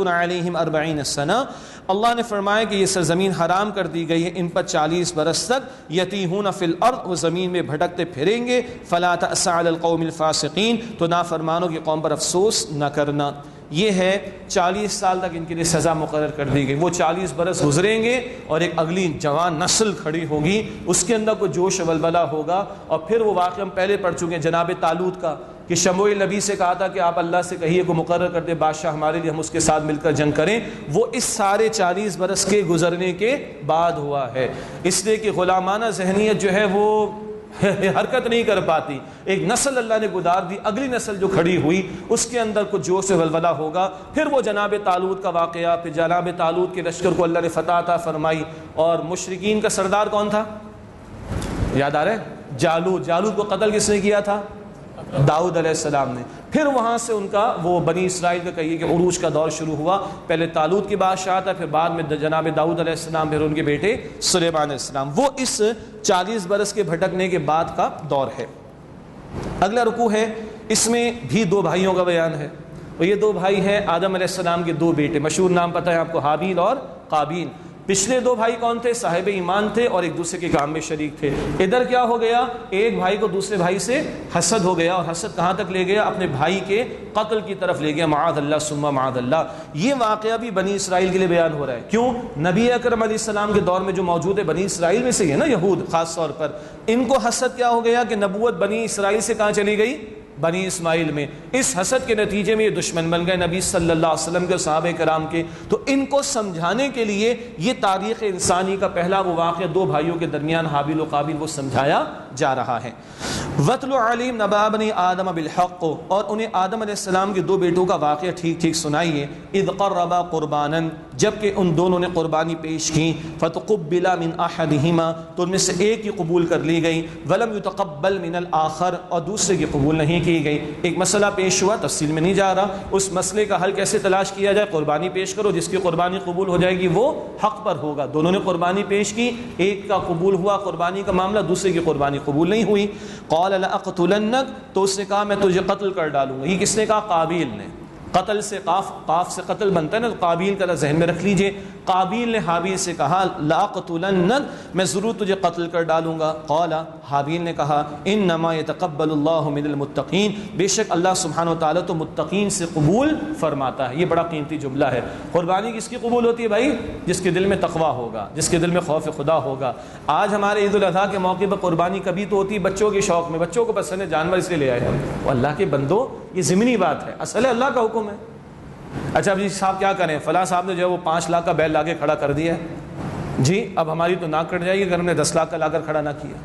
علیہم 40 سنہ، اللہ نے فرمایا کہ یہ سرزمین حرام کر دی گئی ہے ان پر 40 برس تک، یتیہون فی الارض، وہ زمین میں بھٹکتے پھریں گے، فلا تأس علی القوم الفاسقین، تو نافرمانوں کی قوم پر افسوس نہ کرنا۔ یہ ہے 40 سال تک ان کے لیے سزا مقرر کر دی گئی، وہ 40 برس گزریں گے اور ایک اگلی جوان نسل کھڑی ہوگی، اس کے اندر کوئی جوش و ولولہ ہوگا، اور پھر وہ واقعہ ہم پہلے پڑھ چکے ہیں جناب طالوت کا، کہ شموئیل نبی سے کہا تھا کہ آپ اللہ سے کہیے کو مقرر کر دے بادشاہ ہمارے لیے، ہم اس کے ساتھ مل کر جنگ کریں، وہ اس سارے 40 برس کے گزرنے کے بعد ہوا ہے، اس لیے کہ غلامانہ ذہنیت جو ہے وہ حرکت نہیں کر پاتی، ایک نسل اللہ نے گزار دی، اگلی نسل جو کھڑی ہوئی اس کے اندر کچھ جوش و ولولہ ہوگا، پھر وہ جناب طالوت کا واقعہ، پھر جناب طالوت کے لشکر کو اللہ نے فتح عطا فرمائی، اور مشرکین کا سردار کون تھا یاد آ رہا ہے؟ جالوت کو قتل کس نے کیا تھا؟ داؤد علیہ السلام نے۔ پھر وہاں سے ان کا وہ بنی اسرائیل کا کہیے کہ عروج کا دور شروع ہوا، پہلے طالوت کی بادشاہ تھا، پھر بعد میں جناب داؤد علیہ السلام، پھر ان کے بیٹے سلیمان علیہ السلام، وہ اس 40 برس کے بھٹکنے کے بعد کا دور ہے۔ اگلا رکوع ہے، اس میں بھی 2 بھائیوں کا بیان ہے، اور یہ 2 بھائی ہیں آدم علیہ السلام کے 2 بیٹے، مشہور نام پتہ ہے آپ کو، حابیل اور قابیل۔ پچھلے 2 بھائی کون تھے؟ صاحب ایمان تھے اور ایک دوسرے کے کام میں شریک تھے۔ ادھر کیا ہو گیا؟ ایک بھائی کو دوسرے بھائی سے حسد ہو گیا، اور حسد کہاں تک لے گیا؟ اپنے بھائی کے قتل کی طرف لے گیا، معاذ اللہ ثم معاذ اللہ۔ یہ واقعہ بھی بنی اسرائیل کے لیے بیان ہو رہا ہے، کیوں؟ نبی اکرم علیہ السلام کے دور میں جو موجود ہے بنی اسرائیل میں سے ہی ہے نا، یہود خاص طور پر، ان کو حسد کیا ہو گیا کہ نبوت بنی اسرائیل سے کہاں چلی گئی؟ بنی اسماعیل میں۔ اس حسد کے نتیجے میں یہ دشمن بن گئے نبی صلی اللہ علیہ وسلم کے، صحابہ کرام کے۔ تو ان کو سمجھانے کے لیے یہ تاریخ انسانی کا پہلا وہ واقعہ 2 بھائیوں کے درمیان حابیل و قابیل وہ سمجھایا جا رہا ہے۔ وَاتْلُ عَلَيْهِمْ نَبَأَ بَنِي آدَمَ بِالْحَقِّ، اور انہیں آدم علیہ السلام کے 2 بیٹوں کا واقعہ ٹھیک سنائیے۔ اِذْ قَرَّبَا قُرْبَانًا، جبکہ ان دونوں نے قربانی پیش کی، فَتُقُبِّلَ مِنْ أَحَدِهِمَا، تو ان میں سے ایک کی قبول کر لی گئی، وَلَمْ يُتَقَبَّلْ مِنَ الْآخَرِ، اور دوسرے کی قبول نہیں کی گئی۔ ایک مسئلہ پیش ہوا، تفصیل میں نہیں جا رہا، اس مسئلے کا حل کیسے تلاش کیا جائے؟ قربانی پیش کرو، جس کی قربانی قبول ہو جائے گی وہ حق پر ہوگا۔ دونوں نے قربانی پیش کی، ایک کا قبول ہوا قربانی کا معاملہ، دوسرے کی قربانی قبول نہیں ہوئی۔ قال لأقتلنک، تو اس نے کہا میں تجھے قتل کر ڈالوں گا۔ یہ کس نے کہا؟ قابیل نے۔ قتل سے قاف سے قتل بنتا ہے نا، قابیل کا ذہن میں رکھ لیجئے۔ قابیل نے حابیل سے کہا لأقتلنک، میں ضرور تجھے قتل کر ڈالوں گا۔ قال، حابیل نے کہا انما يتقبل اللہ من المتقین، بے شک اللہ سبحانہ و تعالیٰ تو متقین سے قبول فرماتا ہے۔ یہ بڑا قیمتی جملہ ہے۔ قربانی کس کی قبول ہوتی ہے بھائی؟ جس کے دل میں تقویٰ ہوگا، جس کے دل میں خوف خدا ہوگا۔ آج ہمارے عید الاضحیٰ کے موقع پر قربانی کبھی تو ہوتی ہے بچوں کے شوق میں، بچوں کو پسند ہے جانور اس لیے لے آئے ہم، وہ اللہ کے بندو یہ ضمنی بات ہے، اصل ہے اللہ کا حکم ہے۔ اچھا جی صاحب کیا کریں، فلاں صاحب نے جو ہے وہ 5 لاکھ کا بیل لا کے کھڑا کر دیا ہے جی، اب ہماری تو ناک کٹ جائے گی اگر ہم نے 10 لاکھ کا لا کر کھڑا نہ کیا۔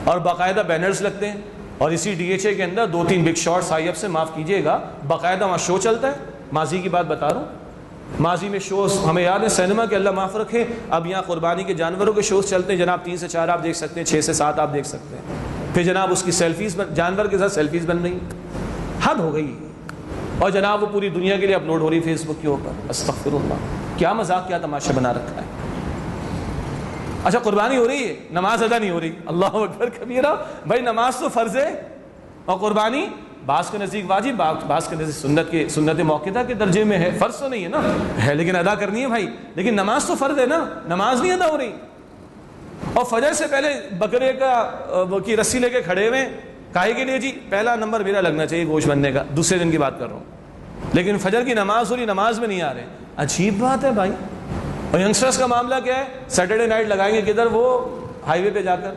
اور باقاعدہ بینرز لگتے ہیں، اور اسی ڈی ایچ اے کے اندر 2-3 بگ شاٹس آئی ایف سے معاف کیجیے گا، باقاعدہ وہاں شو چلتا ہے۔ ماضی کی بات بتا رہا ہوں، ماضی میں شوز ہمیں یاد ہے، سینما کے اللہ معاف رکھے، اب یہاں قربانی کے جانوروں کے شوز چلتے ہیں جناب، 3 سے 4 آپ دیکھ سکتے ہیں، 6 سے 7 آپ دیکھ سکتے ہیں۔ پھر جناب اس کی سیلفیز، جانور کے ساتھ سیلفیز بن رہی، حد ہو گئی، اور جناب وہ پوری دنیا کے لیے اپلوڈ ہو رہی فیس بک کے اوپر۔ استغفر اللہ، کیا مذاق کیا تماشا بنا رکھا ہے۔ اچھا قربانی ہو رہی ہے، نماز ادا نہیں ہو رہی، اللہ اکبر کبیرہ، بھائی نماز تو فرض ہے، اور قربانی بعض کے نزدیک واجب، بعض کے نزدیک سنت موقعہ کے درجے میں ہے، فرض تو نہیں ہے نا، ہے لیکن ادا کرنی ہے بھائی، لیکن نماز تو فرض ہے نا، نماز نہیں ادا ہو رہی۔ اور فجر سے پہلے بکرے کا کی رسی لے کے کھڑے ہوئے، کاہے کے لیے جی؟ پہلا نمبر میرا لگنا چاہیے گوشت بننے کا، دوسرے دن کی بات کر رہا ہوں، لیکن فجر کی نماز ہو رہی، نماز میں نہیں آ رہے، عجیب بات ہے بھائی۔ اور ینگسٹرس کا معاملہ کیا ہے؟ سیٹرڈے نائٹ لگائیں گے کدھر؟ وہ ہائی وے پہ جا کر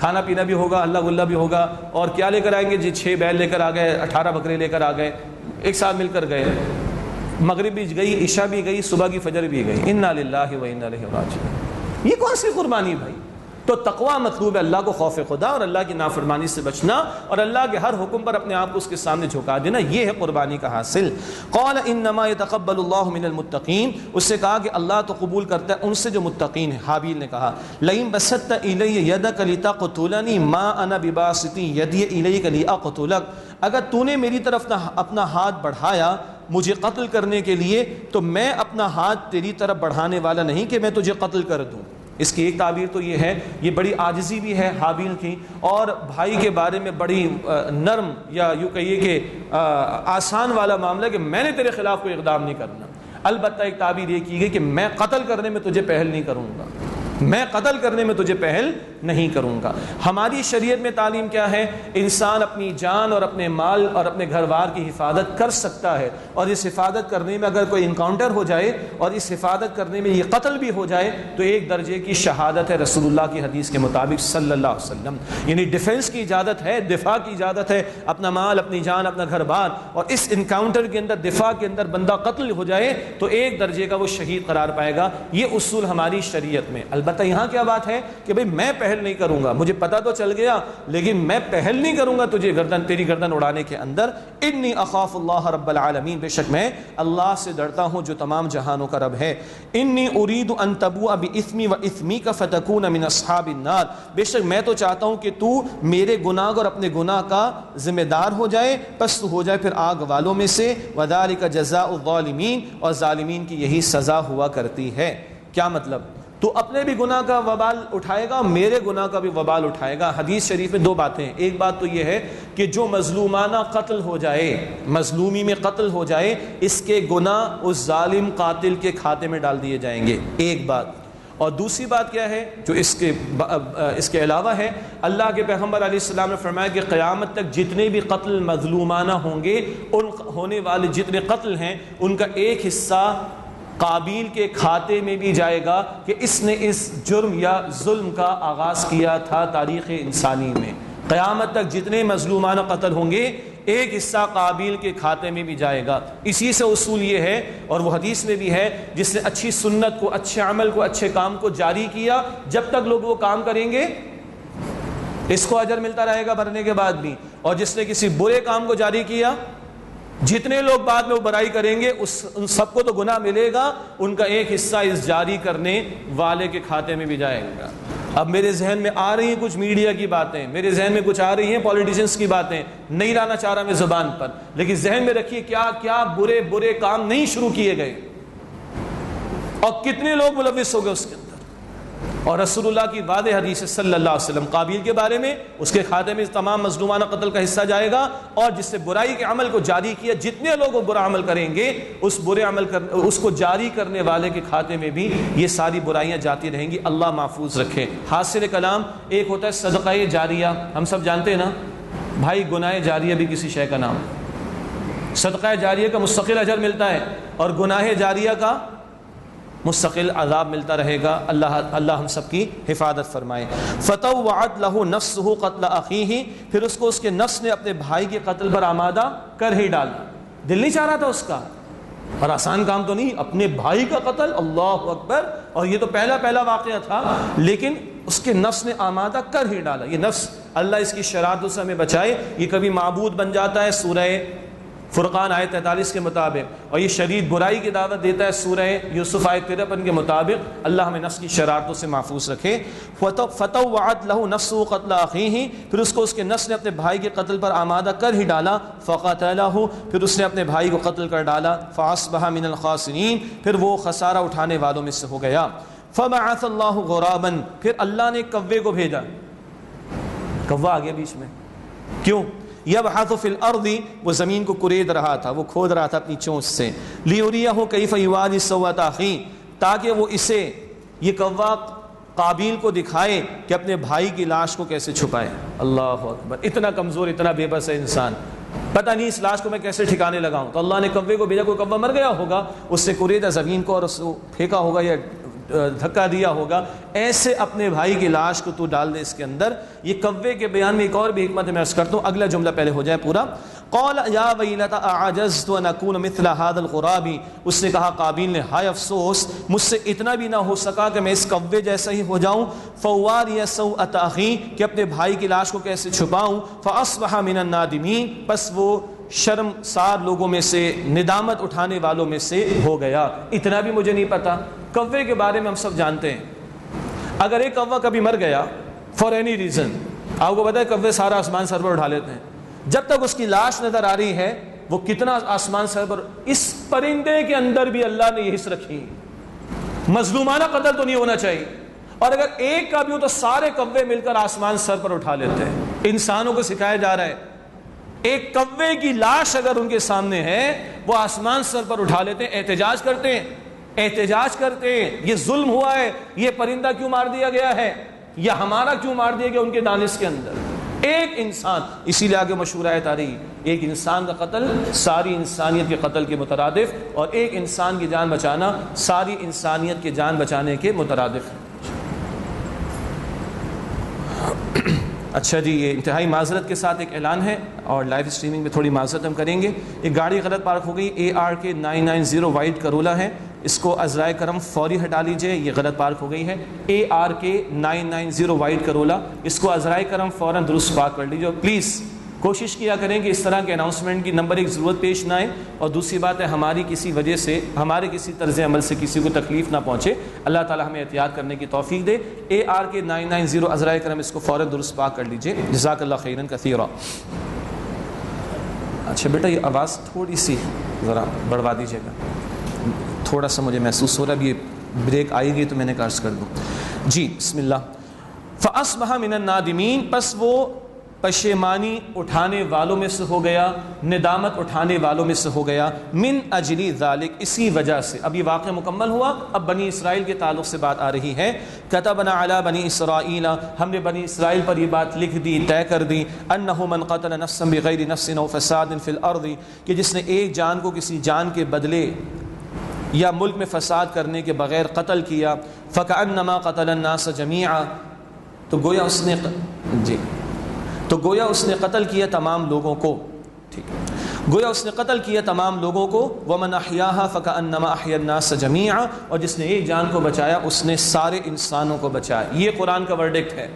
کھانا پینا بھی ہوگا، اللہ گلہ بھی ہوگا، اور کیا لے کر آئیں گے جی؟ 6 بیل لے کر آ گئے، 18 بکرے لے کر آ گئے، ایک ساتھ مل کر گئے، مغرب بھی گئی، عشاء بھی گئی، صبح کی فجر بھی گئی، انا للہ و انا الیہ راجعون۔ یہ کون سی قربانی بھائی؟ تو تقویٰ مطلوب ہے اللہ کو خوف خدا اور اللہ کی نافرمانی سے بچنا اور اللہ کے ہر حکم پر اپنے آپ کو اس کے سامنے جھکا دینا، یہ ہے قربانی کا حاصل۔ قال انما يتقبل الله من المتقین، اس سے کہا کہ اللہ تو قبول کرتا ہے ان سے جو متقین ہیں۔ حابیل نے کہا لئن بسطت الی یدک لتقتلنی ما انا بباسط یدی الیک لاقتلک، اگر تو نے میری طرف اپنا ہاتھ بڑھایا مجھے قتل کرنے کے لیے تو میں اپنا ہاتھ تیری طرف بڑھانے والا نہیں کہ میں تجھے قتل کر دوں۔ اس کی ایک تعبیر تو یہ ہے، یہ بڑی عاجزی بھی ہے حابیل کی، اور بھائی کے بارے میں بڑی نرم یا یوں کہیے کہ آسان والا معاملہ کہ میں نے تیرے خلاف کوئی اقدام نہیں کرنا۔ البتہ ایک تعبیر یہ کی گئی کہ میں قتل کرنے میں تجھے پہل نہیں کروں گا، میں قتل کرنے میں تجھے پہل نہیں کروں گا۔ ہماری شریعت میں تعلیم کیا ہے؟ انسان اپنی جان اور اپنے مال اور اپنے گھر بار کی حفاظت کر سکتا ہے، اور اس حفاظت کرنے میں اگر کوئی انکاؤنٹر ہو جائے اور اس حفاظت کرنے میں یہ قتل بھی ہو جائے تو ایک درجے کی شہادت ہے رسول اللہ کی حدیث کے مطابق صلی اللہ علیہ وسلم، یعنی ڈیفنس کی اجازت ہے، دفاع کی اجازت ہے، اپنا مال اپنی جان اپنا گھر بار، اور اس انکاؤنٹر کے اندر دفاع کے اندر بندہ قتل ہو جائے تو ایک درجے کا وہ شہید قرار پائے گا۔ یہ اصول ہماری شریعت میں۔ البتہ یہاں کیا بات ہے کہ بھئی میں پہل نہیں کروں گا، مجھے پتہ تو چل گیا لیکن میں پہل نہیں کروں گا تجھے تیری گردن اڑانے کے اندر۔ انی اخاف اللہ رب العالمین، بے شک میں اللہ سے ڈرتا ہوں جو تمام جہانوں کا رب ہے۔ انی ارید ان تبوء باسمی واسمیک فتکون من اصحاب النار، بے شک میں تو چاہتا ہوں کہ تو میرے گناہ اور اپنے گناہ کا ذمہ دار ہو جائے، پس تو ہو جائے پھر آگ والوں میں سے، وذالک جزاء الظالمین، اور ظالمین کی یہی سزا ہوا کرتی ہے۔ کیا مطلب؟ تو اپنے بھی گناہ کا وبال اٹھائے گا، میرے گناہ کا بھی وبال اٹھائے گا۔ حدیث شریف میں دو باتیں ہیں، ایک بات تو یہ ہے کہ جو مظلومانہ قتل ہو جائے، مظلومی میں قتل ہو جائے، اس کے گناہ اس ظالم قاتل کے کھاتے میں ڈال دیے جائیں گے، ایک بات۔ اور دوسری بات کیا ہے جو اس کے علاوہ ہے، اللہ کے پیغمبر علیہ السلام نے فرمایا کہ قیامت تک جتنے بھی قتل مظلومانہ ہوں گے، ان ہونے والے جتنے قتل ہیں ان کا ایک حصہ قابیل کے کھاتے میں بھی جائے گا کہ اس نے اس جرم یا ظلم کا آغاز کیا تھا تاریخ انسانی میں۔ قیامت تک جتنے مظلومانہ قتل ہوں گے ایک حصہ قابیل کے کھاتے میں بھی جائے گا۔ اسی سے اصول یہ ہے، اور وہ حدیث میں بھی ہے، جس نے اچھی سنت کو، اچھے عمل کو، اچھے کام کو جاری کیا، جب تک لوگ وہ کام کریں گے اس کو اجر ملتا رہے گا مرنے کے بعد بھی، اور جس نے کسی برے کام کو جاری کیا، جتنے لوگ بعد میں وہ برائی کریں گے ان سب کو تو گناہ ملے گا، ان کا ایک حصہ اس جاری کرنے والے کے کھاتے میں بھی جائے گا۔ اب میرے ذہن میں آ رہی ہیں کچھ میڈیا کی باتیں، میرے ذہن میں کچھ آ رہی ہیں پولیٹیشنز کی باتیں، نہیں لانا چاہ رہا میں زبان پر، لیکن ذہن میں رکھیے کیا کیا برے برے کام نہیں شروع کیے گئے اور کتنے لوگ ملوث ہو گئے اس کے اندر۔ اور رسول اللہ کی واضح حدیث صلی اللہ علیہ وسلم قابیل کے بارے میں، اس کے کھاتے میں تمام مظلومانہ قتل کا حصہ جائے گا، اور جس سے برائی کے عمل کو جاری کیا، جتنے لوگ وہ برا عمل کریں گے اس کو جاری کرنے والے کے کھاتے میں بھی یہ ساری برائیاں جاتی رہیں گی۔ اللہ محفوظ رکھے۔ حاصل کلام ایک ہوتا ہے صدقہ جاریہ، ہم سب جانتے ہیں نا بھائی، گناہ جاریہ بھی کسی شے کا نام، صدقہ جاریہ کا مستقل اجر ملتا ہے اور گناہ جاریہ کا مستقل عذاب ملتا رہے گا۔ اللہ ہم سب کی حفاظت فرمائے۔ فطوعت له نفسه قتل اخیہ، پھر اس کو اس کے نفس نے اپنے بھائی کے قتل پر آمادہ کر ہی ڈالا، دل نہیں چاہ رہا تھا اس کا، اور آسان کام تو نہیں، اپنے بھائی کا قتل، اللہ اکبر، اور یہ تو پہلا واقعہ تھا، لیکن اس کے نفس نے آمادہ کر ہی ڈالا۔ یہ نفس، اللہ اس کی شرارتوں سے ہمیں بچائے، یہ کبھی معبود بن جاتا ہے سورہ فرقان آیت 43 کے مطابق، اور یہ شدید برائی کی دعوت دیتا ہے سورہ یوسف آیت 53 کے مطابق۔ اللہ ہمیں نفس کی شرارتوں سے محفوظ رکھے۔ فطوعت له نفسه قتل اخیہ، پھر اس کو اس کے نفس نے اپنے بھائی کے قتل پر آمادہ کر ہی ڈالا۔ فقتلہ، پھر اس نے اپنے بھائی کو قتل کر ڈالا۔ فاصبح من الخاسرین، پھر وہ خسارہ اٹھانے والوں میں سے ہو گیا۔ فبعث اللہ غرابا، پھر اللہ نے کوے کو بھیجا۔ کوہ آ گیا بیچ میں، کیوں؟ یبحث فی الارض، وہ زمین کو کورید رہا تھا، وہ کھود رہا تھا اپنی چونچ سے۔ لیریہ کیف یواری سوءۃ اخیہ، تاکہ وہ اسے، یہ کوہ قابیل کو دکھائے کہ اپنے بھائی کی لاش کو کیسے چھپائے۔ اللہ اکبر، اتنا کمزور، اتنا بے بس ہے انسان، پتہ نہیں اس لاش کو میں کیسے ٹھکانے لگاؤں۔ تو اللہ نے کوے کو بھیجا، کوئی کوہ مر گیا ہوگا، اس سے کوریدا زمین کو اور اس کو پھینکا ہوگا یا دھکا دیا ہوگا، ایسے اپنے بھائی کی لاش کو تو ڈال دے اس کے اندر۔ یہ کوے کے بیان میں ایک اور بھی حکمت میں عرض کرتا ہوں، اگلا جملہ پہلے ہو جائے پورا۔ قال یا ویلتا اعجزت ان اکون مثل هذا الغراب، اس نے کہا قابیل نے ہائے افسوس مجھ سے اتنا بھی نہ ہو سکا کہ میں اس کوے جیسا ہی ہو جاؤں، فواری سوءۃ اخی کہ اپنے بھائی کی لاش کو کیسے چھپاؤں، فاصبح من النادمین پس وہ شرمسار لوگوں میں سے، ندامت اٹھانے والوں میں سے ہو گیا۔ اتنا بھی مجھے نہیں پتا۔ کوے کے بارے میں ہم سب جانتے ہیں، اگر ایک کوا کبھی مر گیا فار اینی ریزن، آپ کو پتا ہے کوے سارا آسمان سر پر اٹھا لیتے ہیں، جب تک اس کی لاش نظر آ رہی ہے وہ کتنا آسمان سر پر، اس پرندے کے اندر بھی اللہ نے یہ حص رکھی، مظلومانہ قتل تو نہیں ہونا چاہیے، اور اگر ایک کا بھی ہو تو سارے کوے مل کر آسمان سر پر اٹھا لیتے ہیں۔ انسانوں کو سکھایا جا رہا ہے ایک کوے کی لاش اگر ان کے سامنے ہے وہ آسمان سر پر اٹھا لیتے ہیں، احتجاج کرتے ہیں یہ ظلم ہوا ہے، یہ پرندہ کیوں مار دیا گیا ہے، یا ہمارا کیوں مار دیا گیا ان کے دانش کے اندر۔ ایک انسان، اسی لیے آگے مشہور آیت آ رہی، ایک انسان کا قتل ساری انسانیت کے قتل کے مترادف، اور ایک انسان کی جان بچانا ساری انسانیت کی جان بچانے کے مترادف ہے۔ اچھا جی، یہ انتہائی معذرت کے ساتھ ایک اعلان ہے، اور لائیو اسٹریمنگ میں تھوڑی معذرت ہم کریں گے۔ ایک گاڑی غلط پارک ہو گئی، ARK 990 وائٹ کرولا ہے، اس کو عذرائے کرم فوری ہٹا لیجئے، یہ غلط پارک ہو گئی ہے۔ ARK 990 وائٹ کرولا، اس کو عذرائے کرم فوراً درست پارک کر لیجئے، اور پلیز کوشش کیا کریں کہ اس طرح کے اناؤنسمنٹ کی نمبر ایک ضرورت پیش نہ آئے، اور دوسری بات ہے ہماری کسی وجہ سے، ہمارے کسی طرز عمل سے کسی کو تکلیف نہ پہنچے۔ اللہ تعالی ہمیں احتیاط کرنے کی توفیق دے۔ ARK 990 عذرائے کرم، اس کو فوراً درست پاک کر لیجئے، جزاک اللہ خیراً کثیرا۔ اچھا بیٹا یہ آواز تھوڑی سی ذرا بڑھوا دیجیے گا، تھوڑا سا مجھے محسوس ہو رہا ہے، اب یہ بریک آئے گی تو میں نے عرض کر دوں۔ جی بسم اللہ۔ فاصبح من النادمین پس وہ پشیمانی اٹھانے والوں میں سے ہو گیا، ندامت اٹھانے والوں میں سے ہو گیا، من اجلی ذالک اسی وجہ سے۔ اب یہ واقعہ مکمل ہوا، اب بنی اسرائیل کے تعلق سے بات آ رہی ہے۔ کتبنا علی بنی اسرائیل، ہم نے بنی اسرائیل پر یہ بات لکھ دی، طے کر دی، انہ من قتل نفسا بغیر نفس او فساد فی الارض، کہ جس نے ایک جان کو کسی جان کے بدلے یا ملک میں فساد کرنے کے بغیر قتل کیا، فکأنما قتل الناس جميعا، تو گویا اس نے قتل کیا تمام لوگوں کو، ٹھیک ہے، گویا اس نے قتل کیا تمام لوگوں کو۔ ومن احیاها فکأنما احیا الناس جميعا، اور جس نے ایک جان کو بچایا اس نے سارے انسانوں کو بچایا۔ یہ قرآن کا ورڈکٹ ہے،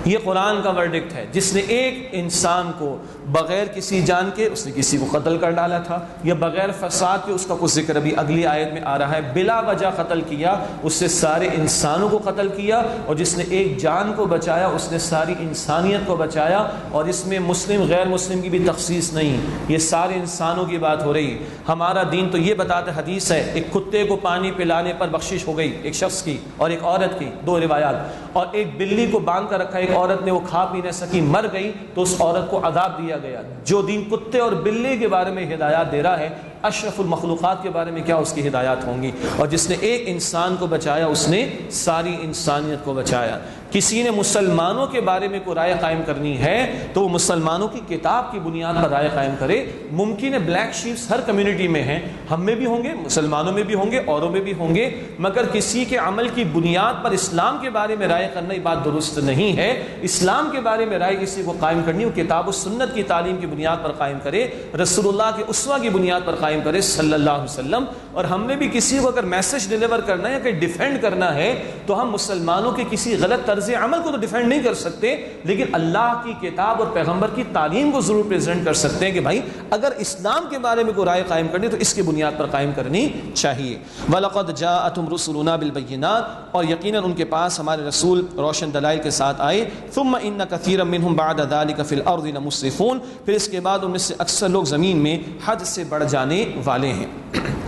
یہ قرآن کا ورڈکٹ ہے۔ جس نے ایک انسان کو بغیر کسی جان کے، اس نے کسی کو قتل کر ڈالا تھا، یا بغیر فساد کے، اس کا کچھ ذکر ابھی اگلی آیت میں آ رہا ہے، بلا وجہ قتل کیا، اس سے سارے انسانوں کو قتل کیا، اور جس نے ایک جان کو بچایا اس نے ساری انسانیت کو بچایا۔ اور اس میں مسلم غیر مسلم کی بھی تخصیص نہیں، یہ سارے انسانوں کی بات ہو رہی۔ ہمارا دین تو یہ بتاتا، حدیث ہے ایک کتے کو پانی پلانے پر بخشش ہو گئی، ایک شخص کی اور ایک عورت کی، دو روایات، اور ایک بلی کو باندھ کر رکھا، ایک عورت نے وہ کھا پی نہ سکی، مر گئی، تو اس عورت کو عذاب دیا گیا۔ جو دین کتے اور بلی کے بارے میں ہدایات دے رہا ہے، اشرف المخلوقات کے بارے میں کیا اس کی ہدایات ہوں گی۔ اور جس نے ایک انسان کو بچایا اس نے ساری انسانیت کو بچایا۔ کسی نے مسلمانوں کے بارے میں کوئی رائے قائم کرنی ہے تو وہ مسلمانوں کی کتاب کی بنیاد پر رائے قائم کرے۔ ممکن ہے بلیک شیپس ہر کمیونٹی میں ہیں، ہم میں بھی ہوں گے، مسلمانوں میں بھی ہوں گے، اوروں میں بھی ہوں گے، مگر کسی کے عمل کی بنیاد پر اسلام کے بارے میں رائے کرنا یہ بات درست نہیں ہے۔ اسلام کے بارے میں رائے کسی کو قائم کرنی وہ کتاب و سنت کی تعلیم کی بنیاد پر قائم کرے، رسول اللہ کے اسوہ کی بنیاد پر قائم کرے صلی اللہ علیہ وسلم۔ اور ہم نے بھی کسی کو اگر میسج ڈیلیور کرنا ہے یا کہ ڈیفینڈ کرنا ہے تو ہم مسلمانوں کے کسی غلط طرز عمل کو تو ڈیفینڈ نہیں کر سکتے، لیکن اللہ کی کتاب اور پیغمبر کی تعلیم کو ضرور پریزنٹ کر سکتے ہیں کہ بھائی اگر اسلام کے بارے میں کوئی رائے قائم کرنی تو اس کی بنیاد پر قائم کرنی چاہیے۔ وَلَقَدْ جَاءَتْهُمْ رُسُلُنَا بِالْبَيِّنَاتِ، اور یقیناً ان کے پاس ہمارے رسول روشن دلائل کے ساتھ آئے۔ ثُمَّ إِنَّ كَثِيرًا مِّنْهُمْ بَعْدَ ذَلِكَ فِي الْأَرْضِ لَمُسْرِفُونَ، پھر اس کے بعد ان میں سے اکثر لوگ زمین میں حد سے بڑھ جانے والے ہیں۔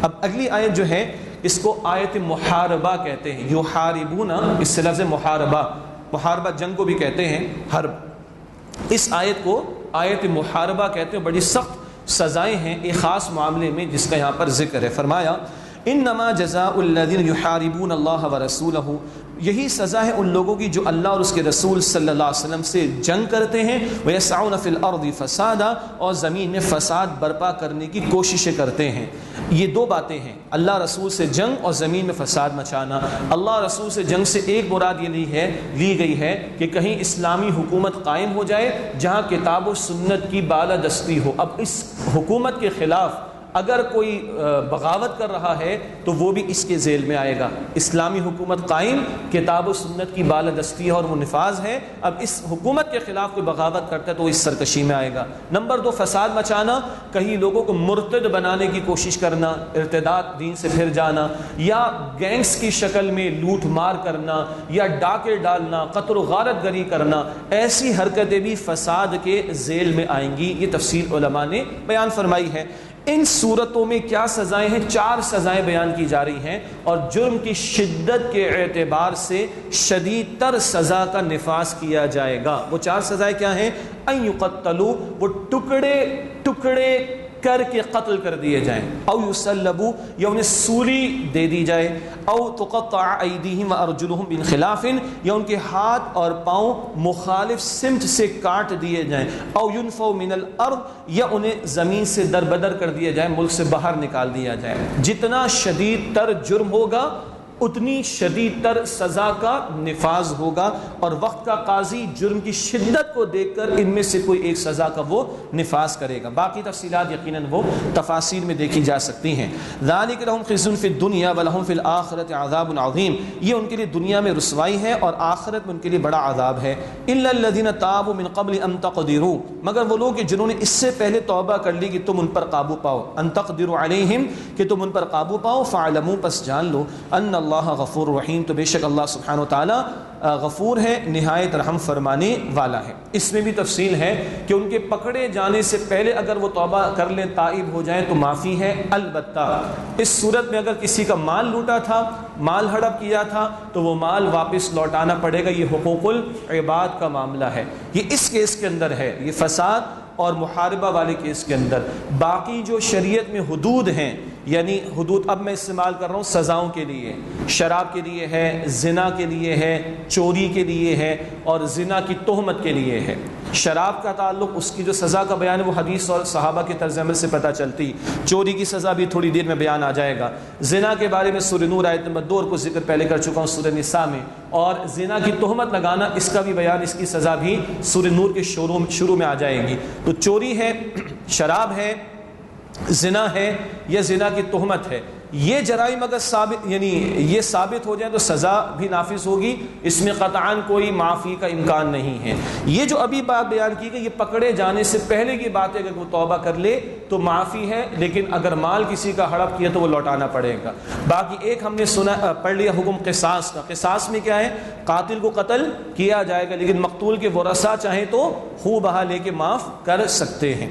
اب اگلی آیت جو ہے اس کو آیت محاربہ کہتے ہیں، یحاربون، اس سے لفظ محاربہ جنگ کو بھی کہتے ہیں، حرب۔ اس آیت کو آیت محاربہ کہتے ہیں، بڑی سخت سزائیں ہیں ایک خاص معاملے میں جس کا یہاں پر ذکر ہے۔ فرمایا انما جزاء الذین یحاربون اللہ ورسولہ، یہی سزا ہے ان لوگوں کی جو اللہ اور اس کے رسول صلی اللہ علیہ وسلم سے جنگ کرتے ہیں، وَيَسْعَوْنَ فِي الْأَرْضِ فَسَادًا، اور زمین میں فساد برپا کرنے کی کوششیں کرتے ہیں۔ یہ دو باتیں ہیں، اللہ رسول سے جنگ اور زمین میں فساد مچانا۔ اللہ رسول سے جنگ سے ایک مراد یہ لی گئی ہے کہ کہیں اسلامی حکومت قائم ہو جائے جہاں کتاب و سنت کی بالادستی ہو۔ اب اس حکومت کے خلاف اگر کوئی بغاوت کر رہا ہے تو وہ بھی اس کے ذیل میں آئے گا۔ اسلامی حکومت قائم، کتاب و سنت کی بالادستی ہے اور وہ نفاذ ہے، اب اس حکومت کے خلاف کوئی بغاوت کرتا ہے تو وہ اس سرکشی میں آئے گا۔ نمبر 2، فساد مچانا، کہیں لوگوں کو مرتد بنانے کی کوشش کرنا، ارتداد، دین سے پھر جانا، یا گینگز کی شکل میں لوٹ مار کرنا، یا ڈاکے ڈالنا، قتل و غارت گری کرنا، ایسی حرکتیں بھی فساد کے ذیل میں آئیں گی۔ یہ تفصیل علماء نے بیان فرمائی ہے۔ ان صورتوں میں کیا سزائیں ہیں؟ 4 سزائیں بیان کی جا رہی ہیں، اور جرم کی شدت کے اعتبار سے شدید تر سزا کا نفاذ کیا جائے گا۔ وہ 4 سزائیں کیا ہیں؟ ان یقتلوا، وہ ٹکڑے ٹکڑے کر کے قتل کر دیے جائیں، او یسلبوا، یا انہیں سولی دے دی جائے، او تقطع ایدیہم وارجلہم من خلاف، یا ان کے ہاتھ اور پاؤں مخالف سمت سے کاٹ دیے جائیں، او ینفوا من الارض، یا انہیں زمین سے دربدر کر دیا جائے، ملک سے باہر نکال دیا جائے۔ جتنا شدید تر جرم ہوگا اتنی شدید تر سزا کا نفاذ ہوگا، اور وقت کا قاضی جرم کی شدت کو دیکھ کر ان میں سے کوئی ایک سزا کا وہ نفاذ کرے گا۔ باقی تفصیلات یقیناً وہ تفاصیل میں دیکھی جا سکتی ہیں۔ ذالک لہم خزی فی الدنیا ولہم فی الآخرۃ عذاب عظیم، یہ ان کے لیے دنیا میں رسوائی ہے اور آخرت میں ان کے لیے بڑا عذاب ہے۔ الا الذین تابوا من قبل ان تقدروا، مگر وہ لوگ جنہوں نے اس سے پہلے توبہ کر لی کہ تم ان پر قابو پاؤ، ان تقدروا علیہم، کہ تم ان پر قابو پاؤ، فاعلموا، پس جان لو، ان اللہ غفور رحیم، تو بے شک اللہ سبحانہ وتعالی غفور ہے، نہایت رحم فرمانے والا ہے۔ اس میں بھی تفصیل ہے کہ ان کے پکڑے جانے سے پہلے اگر وہ توبہ کر لیں، تائب ہو جائیں تو معافی ہے۔ البتہ اس صورت میں اگر کسی کا مال لوٹا تھا، مال ہڑپ کیا تھا، تو وہ مال واپس لوٹانا پڑے گا۔ یہ حقوق العباد کا معاملہ ہے، یہ اس کیس کے اندر ہے، یہ فساد اور محاربہ والے کیس کے اندر۔ باقی جو شریعت میں حدود ہیں، یعنی حدود اب میں استعمال کر رہا ہوں سزاؤں کے لیے، شراب کے لیے ہے، زنا کے لیے ہے، چوری کے لیے ہے، اور زنا کی تہمت کے لیے ہے۔ شراب کا تعلق، اس کی جو سزا کا بیان ہے وہ حدیث اور صحابہ کے طرز عمل سے پتہ چلتی۔ چوری کی سزا بھی تھوڑی دیر میں بیان آ جائے گا۔ زنا کے بارے میں سورہ نور آیت نمبر 2 اور کچھ ذکر پہلے کر چکا ہوں سورہ نساء میں، اور زنا کی تہمت لگانا، اس کا بھی بیان، اس کی سزا بھی سورہ نور کے شروع میں آ جائے گی۔ تو چوری ہے، شراب ہے، زنا ہے، یا زنا کی تہمت ہے، یہ جرائم اگر یہ ثابت ہو جائیں تو سزا بھی نافذ ہوگی، اس میں قطعاً کوئی معافی کا امکان نہیں ہے۔ یہ جو ابھی بات بیان کی گئی، یہ پکڑے جانے سے پہلے کی بات ہے، اگر وہ توبہ کر لے تو معافی ہے، لیکن اگر مال کسی کا ہڑپ کیا تو وہ لوٹانا پڑے گا۔ باقی ایک ہم نے پڑھ لیا حکم قصاص کا۔ قصاص میں کیا ہے؟ قاتل کو قتل کیا جائے گا، لیکن مقتول کے ورثاء چاہیں تو خوں بہا لے کے معاف کر سکتے ہیں۔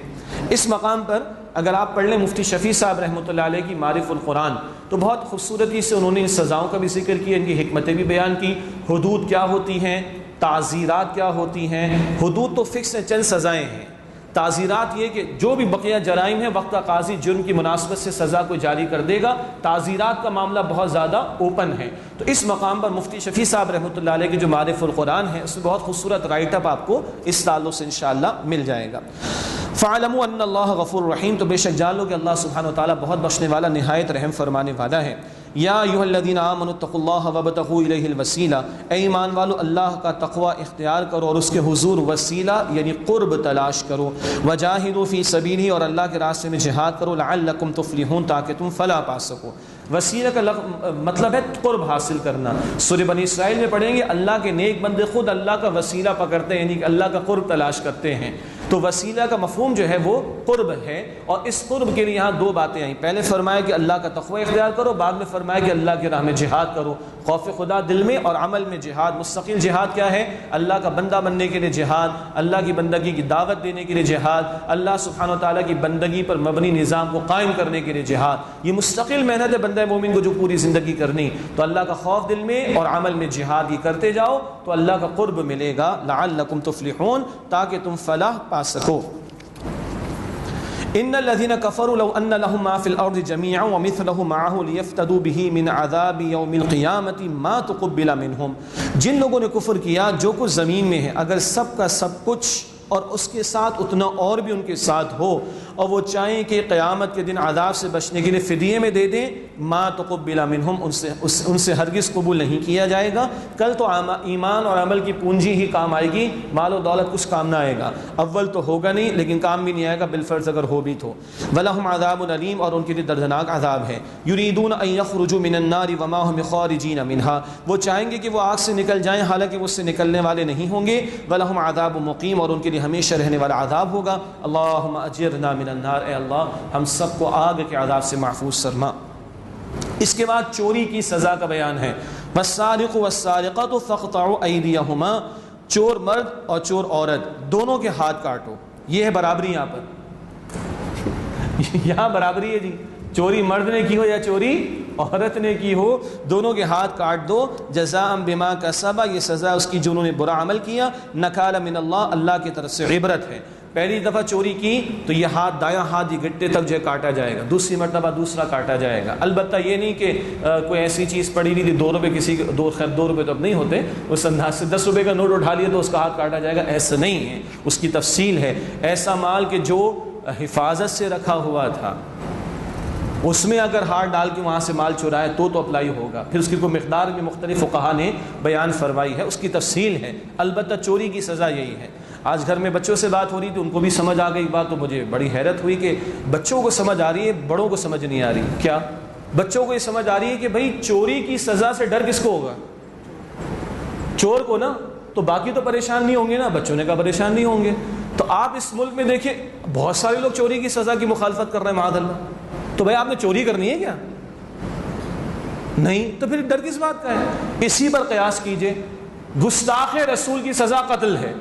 اس مقام پر اگر آپ پڑھ لیں مفتی شفیع صاحب رحمۃ اللہ علیہ کی معارف القرآن، تو بہت خوبصورتی سے انہوں نے ان سزاؤں کا بھی ذکر کیا، ان کی حکمتیں بھی بیان کی، حدود کیا ہوتی ہیں، تعزیرات کیا ہوتی ہیں۔ حدود تو فکس ہیں، چند سزائیں ہیں۔ تعزیرات یہ کہ جو بھی بقیہ جرائم ہیں وقت کا قاضی جرم کی مناسبت سے سزا کو جاری کر دے گا۔ تعزیرات کا معاملہ بہت زیادہ اوپن ہے۔ تو اس مقام پر مفتی شفیع صاحب رحمۃ اللہ علیہ کے جو معارف القرآن ہے، اس میں بہت خوبصورت رائٹ اپ آپ کو اس تعلق سے انشاءاللہ مل جائے گا۔ فَاعْلَمُوا أَنَّ اللَّهَ غَفُورٌ رَحِيمٌ، تو بے شک جان لو کہ اللہ سبحانہ وتعالیٰ بہت بخشنے والا، نہایت رحم فرمانے والا ہے۔ یا ایھا الذین آمنوا اتقوا اللہ وابتغوا الیہ الوسیلہ، اے ایمان والو اللہ کا تقوی اختیار کرو اور اس کے حضور وسیلہ یعنی قرب تلاش کرو، وجاہدوا فی سبیلہ، اور اللہ کے راستے میں جہاد کرو، لعلکم تفلحون، تاکہ تم فلاح پا سکو۔ وسیلہ کا مطلب ہے قرب حاصل کرنا۔ سورہ بنی اسرائیل میں پڑھیں گے اللہ کے نیک بندے خود اللہ کا وسیلہ پکڑتے ہیں، یعنی کہ اللہ کا قرب تلاش کرتے ہیں۔ تو وسیلہ کا مفہوم جو ہے وہ قرب ہے، اور اس قرب کے لیے یہاں 2 باتیں آئیں۔ پہلے فرمایا کہ اللہ کا تقوی اختیار کرو، بعد میں فرمایا کہ اللہ کی راہ میں جہاد کرو۔ خوف خدا دل میں اور عمل میں جہاد، مستقل جہاد کیا ہے؟ اللہ کا بندہ بننے کے لیے جہاد، اللہ کی بندگی کی دعوت دینے کے لیے جہاد، اللہ سبحانہ وتعالیٰ کی بندگی پر مبنی نظام کو قائم کرنے کے لیے جہاد۔ یہ مستقل محنت ہے بندہ مومن کو جو پوری زندگی کرنی۔ تو اللہ کا خوف دل میں اور عمل میں جہاد یہ کرتے جاؤ تو اللہ کا قرب ملے گا، لعلکم تفلحون، تاکہ تم فلاح پا سکو۔ ان الذين كفروا لو ان لهم ما في الارض جميعا ومثله معه ليفتدوا به من عذاب يوم القيامه ما تقبل منهم. جن لوگوں نے کفر کیا جو کچھ زمین میں ہے، اگر سب کا سب کچھ اور اس کے ساتھ اتنا اور بھی ان کے ساتھ ہو، اور وہ چاہیں کہ قیامت کے دن عذاب سے بچنے کے لیے فدیے میں دے دیں، ما تقبل منہم، ان سے ہرگز قبول نہیں کیا جائے گا. کل تو ایمان اور عمل کی پونجی ہی کام آئے گی، مال و دولت کچھ کام نہ آئے گا. اول تو ہوگا نہیں، لیکن کام بھی نہیں آئے گا بالفرض اگر ہو بھی تو. وَلَهُمْ عَذَابٌ أَلِيمٌ، اور ان کے لیے دردناک عذاب ہے. يُرِيدُونَ أَن يَخْرُجُوا مِنَ النَّارِ وَمَا هُمْ بِخَارِجِينَ مِنْهَا، وہ چاہیں گے کہ وہ آگ سے نکل جائیں حالانکہ وہ اس سے نکلنے والے نہیں ہوں گے. وَلَهُمْ عَذَابٌ مُقِيمٌ، اور ان کے لیے ہمیشہ رہنے والا عذاب ہوگا. اللہم اجرنا من النار، اے اللہ ہم سب کو آگ کے عذاب سے محفوظ فرما. اس کے بعد چوری کی سزا کا بیان ہے. والسارق والسارقۃ فاقطعوا ایدیہما، چور مرد اور چور عورت دونوں کے ہاتھ کاٹو. یہ ہے برابری. یہاں پر یہاں برابری ہے جی، چوری مرد نے کی ہو یا چوری عورت نے کی ہو، دونوں کے ہاتھ کاٹ دو. جزاء بما کسب، یہ سزا اس کی جنہوں نے برا عمل کیا. نکال من اللہ، اللہ کی طرف سے عبرت ہے. پہلی دفعہ چوری کی تو یہ ہاتھ، دایاں ہاتھ یہ گٹے تک جو ہے کاٹا جائے گا، دوسری مرتبہ دوسرا کاٹا جائے گا. البتہ یہ نہیں کہ کوئی ایسی چیز پڑی نہیں تھی 2 روپے کسی خیر 2 روپے تو اب نہیں ہوتے، اس انداز سے 10 روپے کا نوٹ اٹھا لیا تو اس کا ہاتھ کاٹا جائے گا، ایسا نہیں ہے. اس کی تفصیل ہے. ایسا مال کہ جو حفاظت سے رکھا ہوا تھا، اس میں اگر ہاتھ ڈال کے وہاں سے مال چرائے تو اپلائی ہوگا. پھر اس کی کوئی مقدار بھی مختلف فقہا نے بیان فرمائی ہے، اس کی تفصیل ہے. البتہ چوری کی سزا یہی ہے. آج گھر میں بچوں سے بات ہو رہی تھی، ان کو بھی سمجھ آ گئی بات، تو مجھے بڑی حیرت ہوئی کہ بچوں کو سمجھ آ رہی ہے، بڑوں کو سمجھ نہیں آ رہی. کیا بچوں کو یہ سمجھ آ رہی ہے کہ بھائی چوری کی سزا سے ڈر کس کو ہوگا؟ چور کو نا. تو باقی تو پریشان نہیں ہوں گے نا، بچوں نے کہا پریشان نہیں ہوں گے. تو آپ اس ملک میں دیکھیں بہت سارے لوگ چوری کی سزا کی مخالفت کر رہے ہیں، معاذ اللہ. تو بھائی آپ نے چوری کرنی ہے کیا؟ نہیں، تو پھر ڈر کس بات کا ہے؟ اسی پر قیاس کیجئے. گستاخ رسول کی سزا قتل ہے،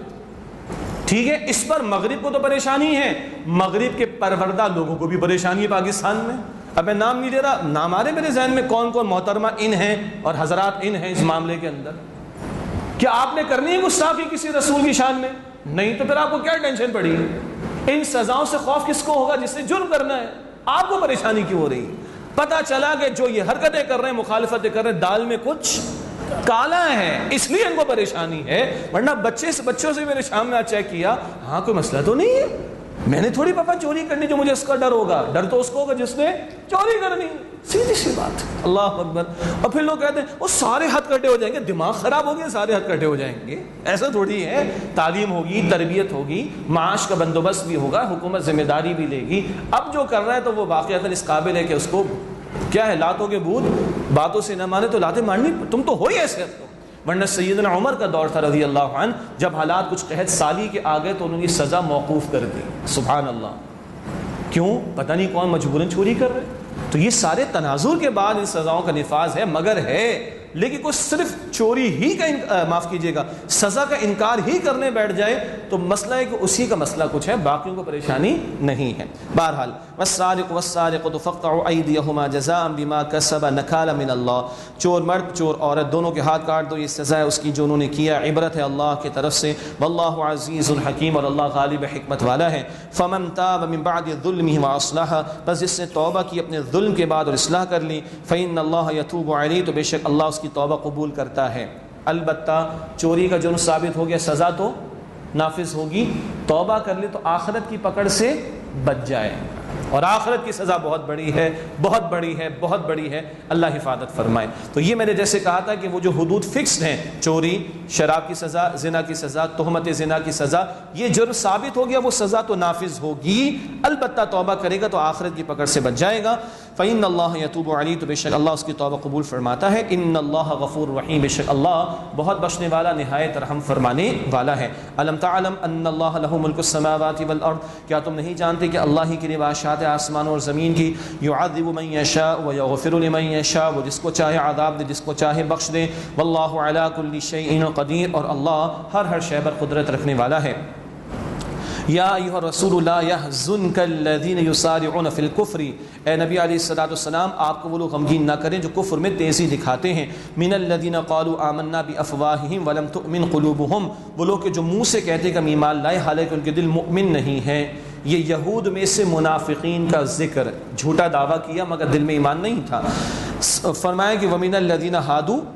ٹھیک ہے. اس پر مغرب کو تو پریشانی ہے، مغرب کے پروردہ لوگوں کو بھی پریشانی ہے پاکستان میں. اب میں نام نہیں لے رہا، نام آ رہے میرے ذہن میں کون کون محترمہ ان ہیں اور حضرات ان ہیں اس معاملے کے اندر. کیا آپ نے کرنی ہے گستاخی کسی رسول کی شان میں؟ نہیں، تو پھر آپ کو کیا ٹینشن پڑی ہے؟ ان سزاؤں سے خوف کس کو ہوگا؟ جس نے جرم کرنا ہے. آپ کو پریشانی کیوں ہو رہی؟ پتہ چلا کہ جو یہ حرکتیں کر رہے ہیں، مخالفتیں کر رہے ہیں، دال میں کچھ کالا ہے، اس لیے ان کو پریشانی ہے. ورنہ بچوں سے میرے شام میں چیک کیا، ہاں کوئی مسئلہ تو نہیں ہے. میں نے تھوڑی پاپا چوری کرنی جو مجھے اس کا ڈر ہوگا. ڈر تو اس کو ہوگا جس نے چوری کرنی. سیدھی سی بات. اللہ اکبر. اور پھر لوگ کہتے ہیں وہ سارے ہاتھ کٹے ہو جائیں گے، دماغ خراب ہو گیا، سارے ہاتھ کٹے ہو جائیں گے. ایسا تھوڑی ہے. تعلیم ہوگی، تربیت ہوگی، معاش کا بندوبست بھی ہوگا، حکومت ذمہ داری بھی لے گی. اب جو کر رہا ہے تو وہ واقعتاً اس قابل ہے کہ اس کو کیا ہے، لاتوں کے بھوت باتوں سے نہ مانے تو لاتیں مارنی. تم تو ہو ہی ایسے. اب تو ورنہ سیدنا عمر کا دور تھا رضی اللہ عنہ، جب حالات کچھ قحط سالی کے آ گئے تو انہوں نے سزا موقوف کر دی. سبحان اللہ. کیوں؟ پتہ نہیں کون مجبوراً چوری کر رہے. تو یہ سارے تناظر کے بعد ان سزاؤں کا نفاذ ہے. مگر ہے، لیکن کوئی صرف چوری ہی کا معاف کیجیے گا سزا کا انکار ہی کرنے بیٹھ جائے تو مسئلہ ہے کہ اسی کا مسئلہ کچھ ہے، باقیوں کو پریشانی نہیں ہے. بہرحال والسارق والسارقۃ فاقطعوا ایدیہما جزاء بما کسبا نکالا من اللہ. چور مرد چور عورت دونوں کے ہاتھ کاٹ دو، یہ سزا ہے اس کی جو انہوں نے کیا، عبرت ہے اللہ کی طرف سے. واللہ عزیز الحکیم، اور اللہ غالب حکمت والا ہے. فمن تاب من بعد ظلمہ واصلح، بس جس نے توبہ کی اپنے ظلم کے بعد اور اصلاح کر لی، فإن اللہ یتوب علیہ، تو بے شک اللہ اس کی توبہ قبول کرتا ہے. البتہ چوری کا جرم ثابت ہو گیا، سزا تو نافذ ہوگی. توبہ کر لی تو آخرت کی پکڑ سے بچ جائے، اور آخرت کی سزا بہت بڑی ہے، بہت بڑی ہے، بہت بڑی ہے. اللہ حفاظت فرمائے. تو یہ میں نے جیسے کہا تھا کہ وہ جو حدود فکسڈ ہیں، چوری، شراب کی سزا، زنا کی سزا، تہمت زنا کی سزا، یہ جرم ثابت ہو گیا وہ سزا تو نافذ ہوگی. البتہ توبہ کرے گا تو آخرت کی پکڑ سے بچ جائے گا. فإن اللہ یتوب علیہ، تو بے شک اللہ اس کی توبہ قبول فرماتا ہے. ان اللہ غفور رحیم، بے شک اللہ بہت بخشنے والا، نہایت رحم فرمانے والا ہے. الم تعلم ان اللہ لہ ملک السماوات والارض، کیا تم نہیں جانتے کہ اللہ ہی کی بادشاہت ہے آسمان اور زمین کی. یعذب من یشاء ویغفر لمن یشاء، وہ جس کو چاہے عذاب دے، جس کو چاہے بخش دے. واللہ علی کل شیء قدیر، اور اللہ ہر شے پر قدرت رکھنے والا ہے. یا ایھا الرسول لا یحزنک الذین یسارعون فی الکفر، اے نبی علیہ الصلوۃ والسلام آپ کو وہ لوگ غمگین نہ کریں جو کفر میں تیزی دکھاتے ہیں. من الذین قالوا آمنا بافواہہم ولم تؤمن قلوبہم، وہ لوگ کہ جو منہ سے کہتے کہ ہم ایمان لائے حالانکہ ان کے دل مؤمن نہیں ہیں. یہ یہود میں سے منافقین کا ذکر، جھوٹا دعویٰ کیا مگر دل میں ایمان نہیں تھا. فرمایا کہ وَمِنَ الَّذِينَ هَادُوا،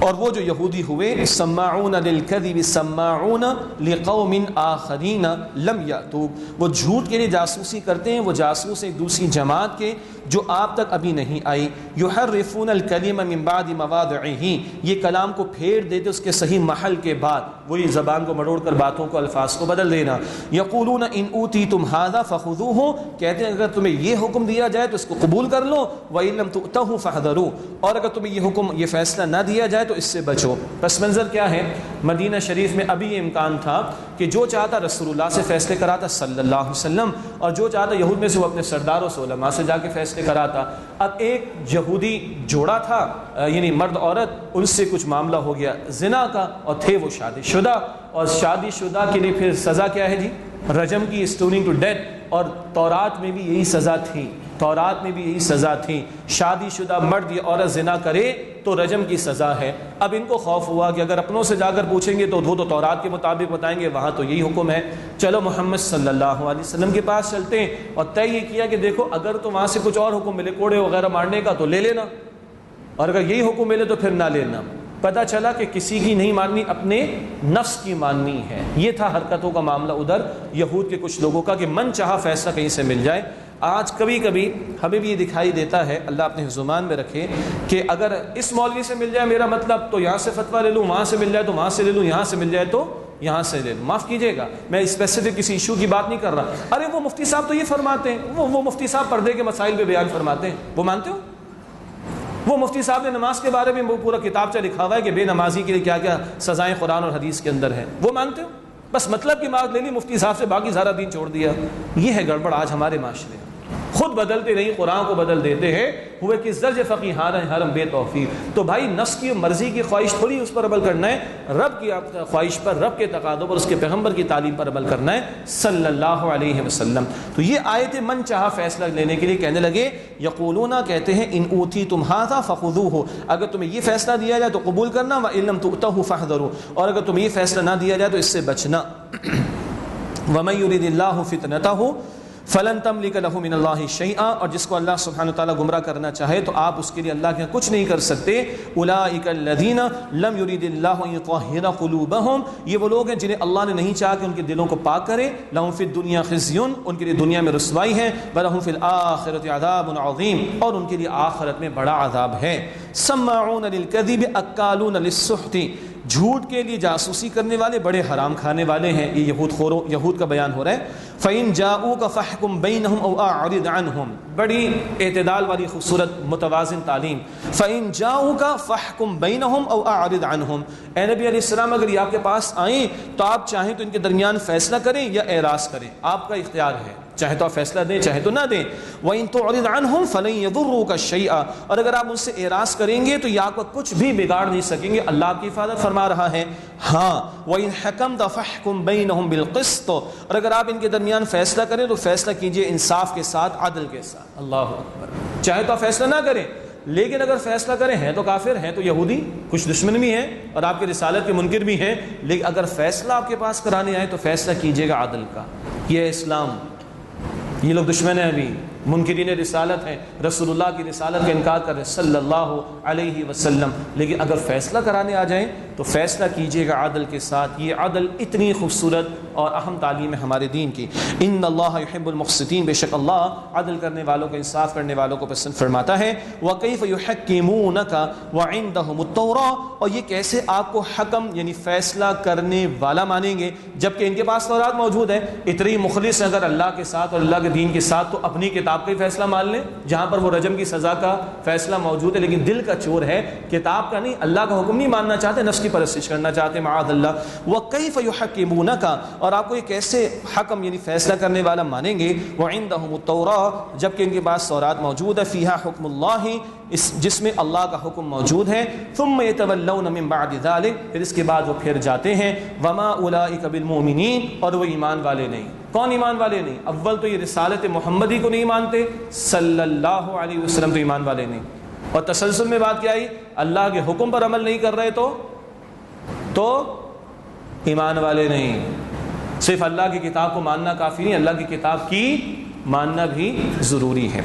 اور وہ جو یہودی ہوئے، سماعون للکذب سماعون لقوم آخرین لم یأتوا، وہ جھوٹ کے لیے جاسوسی کرتے ہیں، وہ جاسوس ایک دوسری جماعت کے جو آپ تک ابھی نہیں آئی. یحرفون الکلم من بعد مواضعہ، یہ کلام کو پھیر دیتے اس کے صحیح محل کے بعد، وہی زبان کو مڑوڑ کر باتوں کو، الفاظ کو بدل دینا. یقولون ان اوتیتم ھذا فخذوہ، کہتے ہیں اگر تمہیں یہ حکم دیا جائے تو اس کو قبول کر لو، وان لم تؤتہ فاحذروا، اور اگر تمہیں یہ حکم، یہ فیصلہ نہ دیا جائے تو اس سے بچو. پس منظر کیا ہے؟ مدینہ شریف میں ابھی یہ امکان تھا کہ جو چاہتا رسول اللہ سے فیصلے کراتا صلی اللہ علیہ وسلم، اور جو چاہتا یہود میں سے وہ اپنے سرداروں سے، علماء سے جا کے فیصلے کراتا. اب ایک یہودی جوڑا تھا، یعنی مرد عورت، ان سے کچھ معاملہ ہو گیا زنا کا، اور تھے وہ شادی شدہ، اور شادی شدہ کے لیے پھر سزا کیا ہے جی؟ رجم کی، اسٹوننگ ٹو ڈیتھ. اور تورات میں بھی یہی سزا تھی، تورات میں بھی یہی سزا تھی، شادی شدہ مرد یا عورت زنا کرے تو رجم کی سزا ہے. اب ان کو خوف ہوا کہ اگر اپنوں سے جا کر پوچھیں گے تو وہ تو تورات کے مطابق بتائیں گے، وہاں تو یہی حکم ہے. چلو محمد صلی اللہ علیہ وسلم کے پاس چلتے ہیں، اور طے یہ کیا کہ دیکھو اگر تو وہاں سے کچھ اور حکم ملے کوڑے وغیرہ مارنے کا تو لے لینا، اور اگر یہی حکم ملے تو پھر نہ لینا. پتہ چلا کہ کسی کی نہیں ماننی، اپنے نفس کی ماننی ہے. یہ تھا حرکتوں کا معاملہ ادھر یہود کے کچھ لوگوں کا، کہ من چاہا فیصلہ کہیں سے مل جائے. آج کبھی کبھی ہمیں بھی یہ دکھائی دیتا ہے، اللہ اپنے زبان میں رکھے، کہ اگر اس مولوی سے مل جائے میرا مطلب تو یہاں سے فتویٰ لے لوں، وہاں سے مل جائے تو وہاں سے لے لوں، یہاں سے مل جائے تو یہاں سے لے لوں. معاف کیجیے گا، میں اسپیسیفک کسی ایشو کی بات نہیں کر رہا. ارے وہ مفتی صاحب تو یہ فرماتے ہیں، وہ مفتی صاحب پردے کے مسائل پہ بیان فرماتے ہیں، وہ مانتے ہو؟ وہ مفتی صاحب نے نماز کے بارے میں وہ پورا کتابچہ لکھا ہوا ہے کہ بے نمازی کے لیے کیا کیا سزائیں قرآن اور حدیث کے اندر ہیں، وہ مانتے ہو؟ بس مطلب کی بات لے لی مفتی صاحب سے، باقی سارا دین چھوڑ دیا. یہ ہے گڑبڑ آج ہمارے معاشرے میں. خود بدلتے نہیں، قرآن کو بدل دیتے ہیں. ہوئے کہ زرج فقیہان حرم بے توفیق. تو بھائی نفس کی مرضی کی خواہش تھوڑی اس پر عمل کرنا ہے، رب کی خواہش پر، رب کے تقاضوں پر، اس کے پیغمبر کی تعلیم پر عمل کرنا ہے صلی اللہ علیہ وسلم. تو یہ آیت من چاہا فیصلہ لینے کے لیے کہنے لگے، یقولون، کہتے ہیں، ان اوتیتم ھذا فخذوہ، اگر تمہیں یہ فیصلہ دیا جائے تو قبول کرنا، وان لم تؤتہ فاحذروا، اور اگر تمہیں یہ فیصلہ نہ دیا جائے تو اس سے بچنا. ومن یرد اللہ فتنتہ فلن تملک له من اللہ شیئا، اور جس کو اللہ سبحانہ وتعالیٰ گمراہ کرنا چاہے تو آپ اس کے لیے اللہ کے کچھ نہیں کر سکتے. اولئک الذین لم یرد اللہ ان یطہر قلوبہم، یہ وہ لوگ ہیں جنہیں اللہ نے نہیں چاہا کہ ان کے دلوں کو پاک کرے. لہم فی الدنیا خزی، ان کے لیے دنیا میں رسوائی ہے. ولہم فی الآخرۃ عذاب عظیم، اور ان کے لیے آخرت میں بڑا عذاب ہے. سماعون للکذب اکالون للسحت، جھوٹ کے لیے جاسوسی کرنے والے، بڑے حرام کھانے والے ہیں. یہ یہود کا بیان ہو رہا ہے. فَإِن جَاءُوكَ فَاحْكُم بَيْنَهُمْ أَوْ أَعْرِضْ عَنْهُمْ، بڑی اعتدال والی خوبصورت متوازن تعلیم. فَإِن جَاءُوكَ فَاحْكُم بَيْنَهُمْ أَوْ أَعْرِضْ عَنْهُمْ، اے نبی علیہ السلام اگر یہ آپ کے پاس آئیں تو آپ چاہیں تو ان کے درمیان فیصلہ کریں یا اعراض کریں، آپ کا اختیار ہے، چاہے تو آپ فیصلہ دیں چاہے تو نہ دیں. وَإِن تُعْرِضْ عَنْهُمْ فَلَن يَضُرُّوكَ شَيْئًا، اور اگر آپ ان سے اعراض کریں گے تو یہ آپ کا کچھ بھی بگاڑ نہیں سکیں گے، اللہ آپ کی حفاظت فرما رہا ہے. ہاں وَإِن حَكَمْتَ فَاحْكُم بَيْنَهُم بِالْقِسْطِ، اور اگر آپ ان کے درمیان فیصلہ کریں تو فیصلہ کیجئے انصاف کے ساتھ، عدل کے ساتھ. اللہ اکبر. چاہے تو آپ فیصلہ نہ کریں، لیکن اگر فیصلہ کریں، ہیں تو کافر، ہیں تو یہودی، کچھ دشمن بھی ہیں اور آپ کے رسالت کے منکر بھی ہیں، لیکن اگر فیصلہ آپ کے پاس کرانے آئے تو فیصلہ کیجئے گا عدل کا. یہ ہے اسلام. یہ لوگ دشمن ہیں، ابھی منکرین رسالت ہیں، رسول اللہ کی رسالت کا انکار کر رہے ہیں صلی اللہ علیہ وسلم. لیکن اگر فیصلہ کرانے آ جائیں تو فیصلہ کیجئے گا عدل کے ساتھ. یہ عدل اتنی خوبصورت اور اہم تعلیم ہے ہمارے دین کی. ان اللہ یحب المقسطین، بے شک اللہ عدل کرنے والوں کو، انصاف کرنے والوں کو پسند فرماتا ہے. وکیف یحکمونک وعندہم التوراۃ، اور یہ کیسے آپ کو حکم یعنی فیصلہ کرنے والا مانیں گے جبکہ ان کے پاس تورات موجود ہے. اتنی مخلص اگر اللہ کے ساتھ اور اللہ کے دین کے ساتھ تو اپنی کتاب کا ہی فیصلہ مان لیں جہاں پر وہ رجم کی سزا کا فیصلہ موجود ہے، لیکن دل کا چور ہے، کتاب کا نہیں، اللہ کا حکم نہیں ماننا چاہتے، نفس کی پرستش کرنا چاہتے، معاذ اللہ. وکیف یحکمونک، اور آپ کو یہ کیسے حکم یعنی فیصلہ کرنے والا مانیں گے. وعندہم التوراۃ، جبکہ ان کے پاس تورات موجود ہے. فیہا حکم اللہ، جس میں اللہ کا حکم موجود ہے. ثم یتولون من بعد ذلک، پھر اس کے بعد وہ پھر جاتے ہیں. وما اولئک بالمؤمنین، اور وہ ایمان والے نہیں. کون ایمان والے نہیں؟ اول تو یہ رسالت محمدی کو نہیں مانتے، صلی اللہ علیہ وسلم تو ایمان والے نہیں. اور تسلسل میں بات کیا آئی؟ اللہ کے حکم پر عمل نہیں کر رہے تو ایمان والے نہیں. صرف اللہ کی کتاب کو ماننا کافی نہیں، اللہ کی کتاب کی ماننا بھی ضروری ہے۔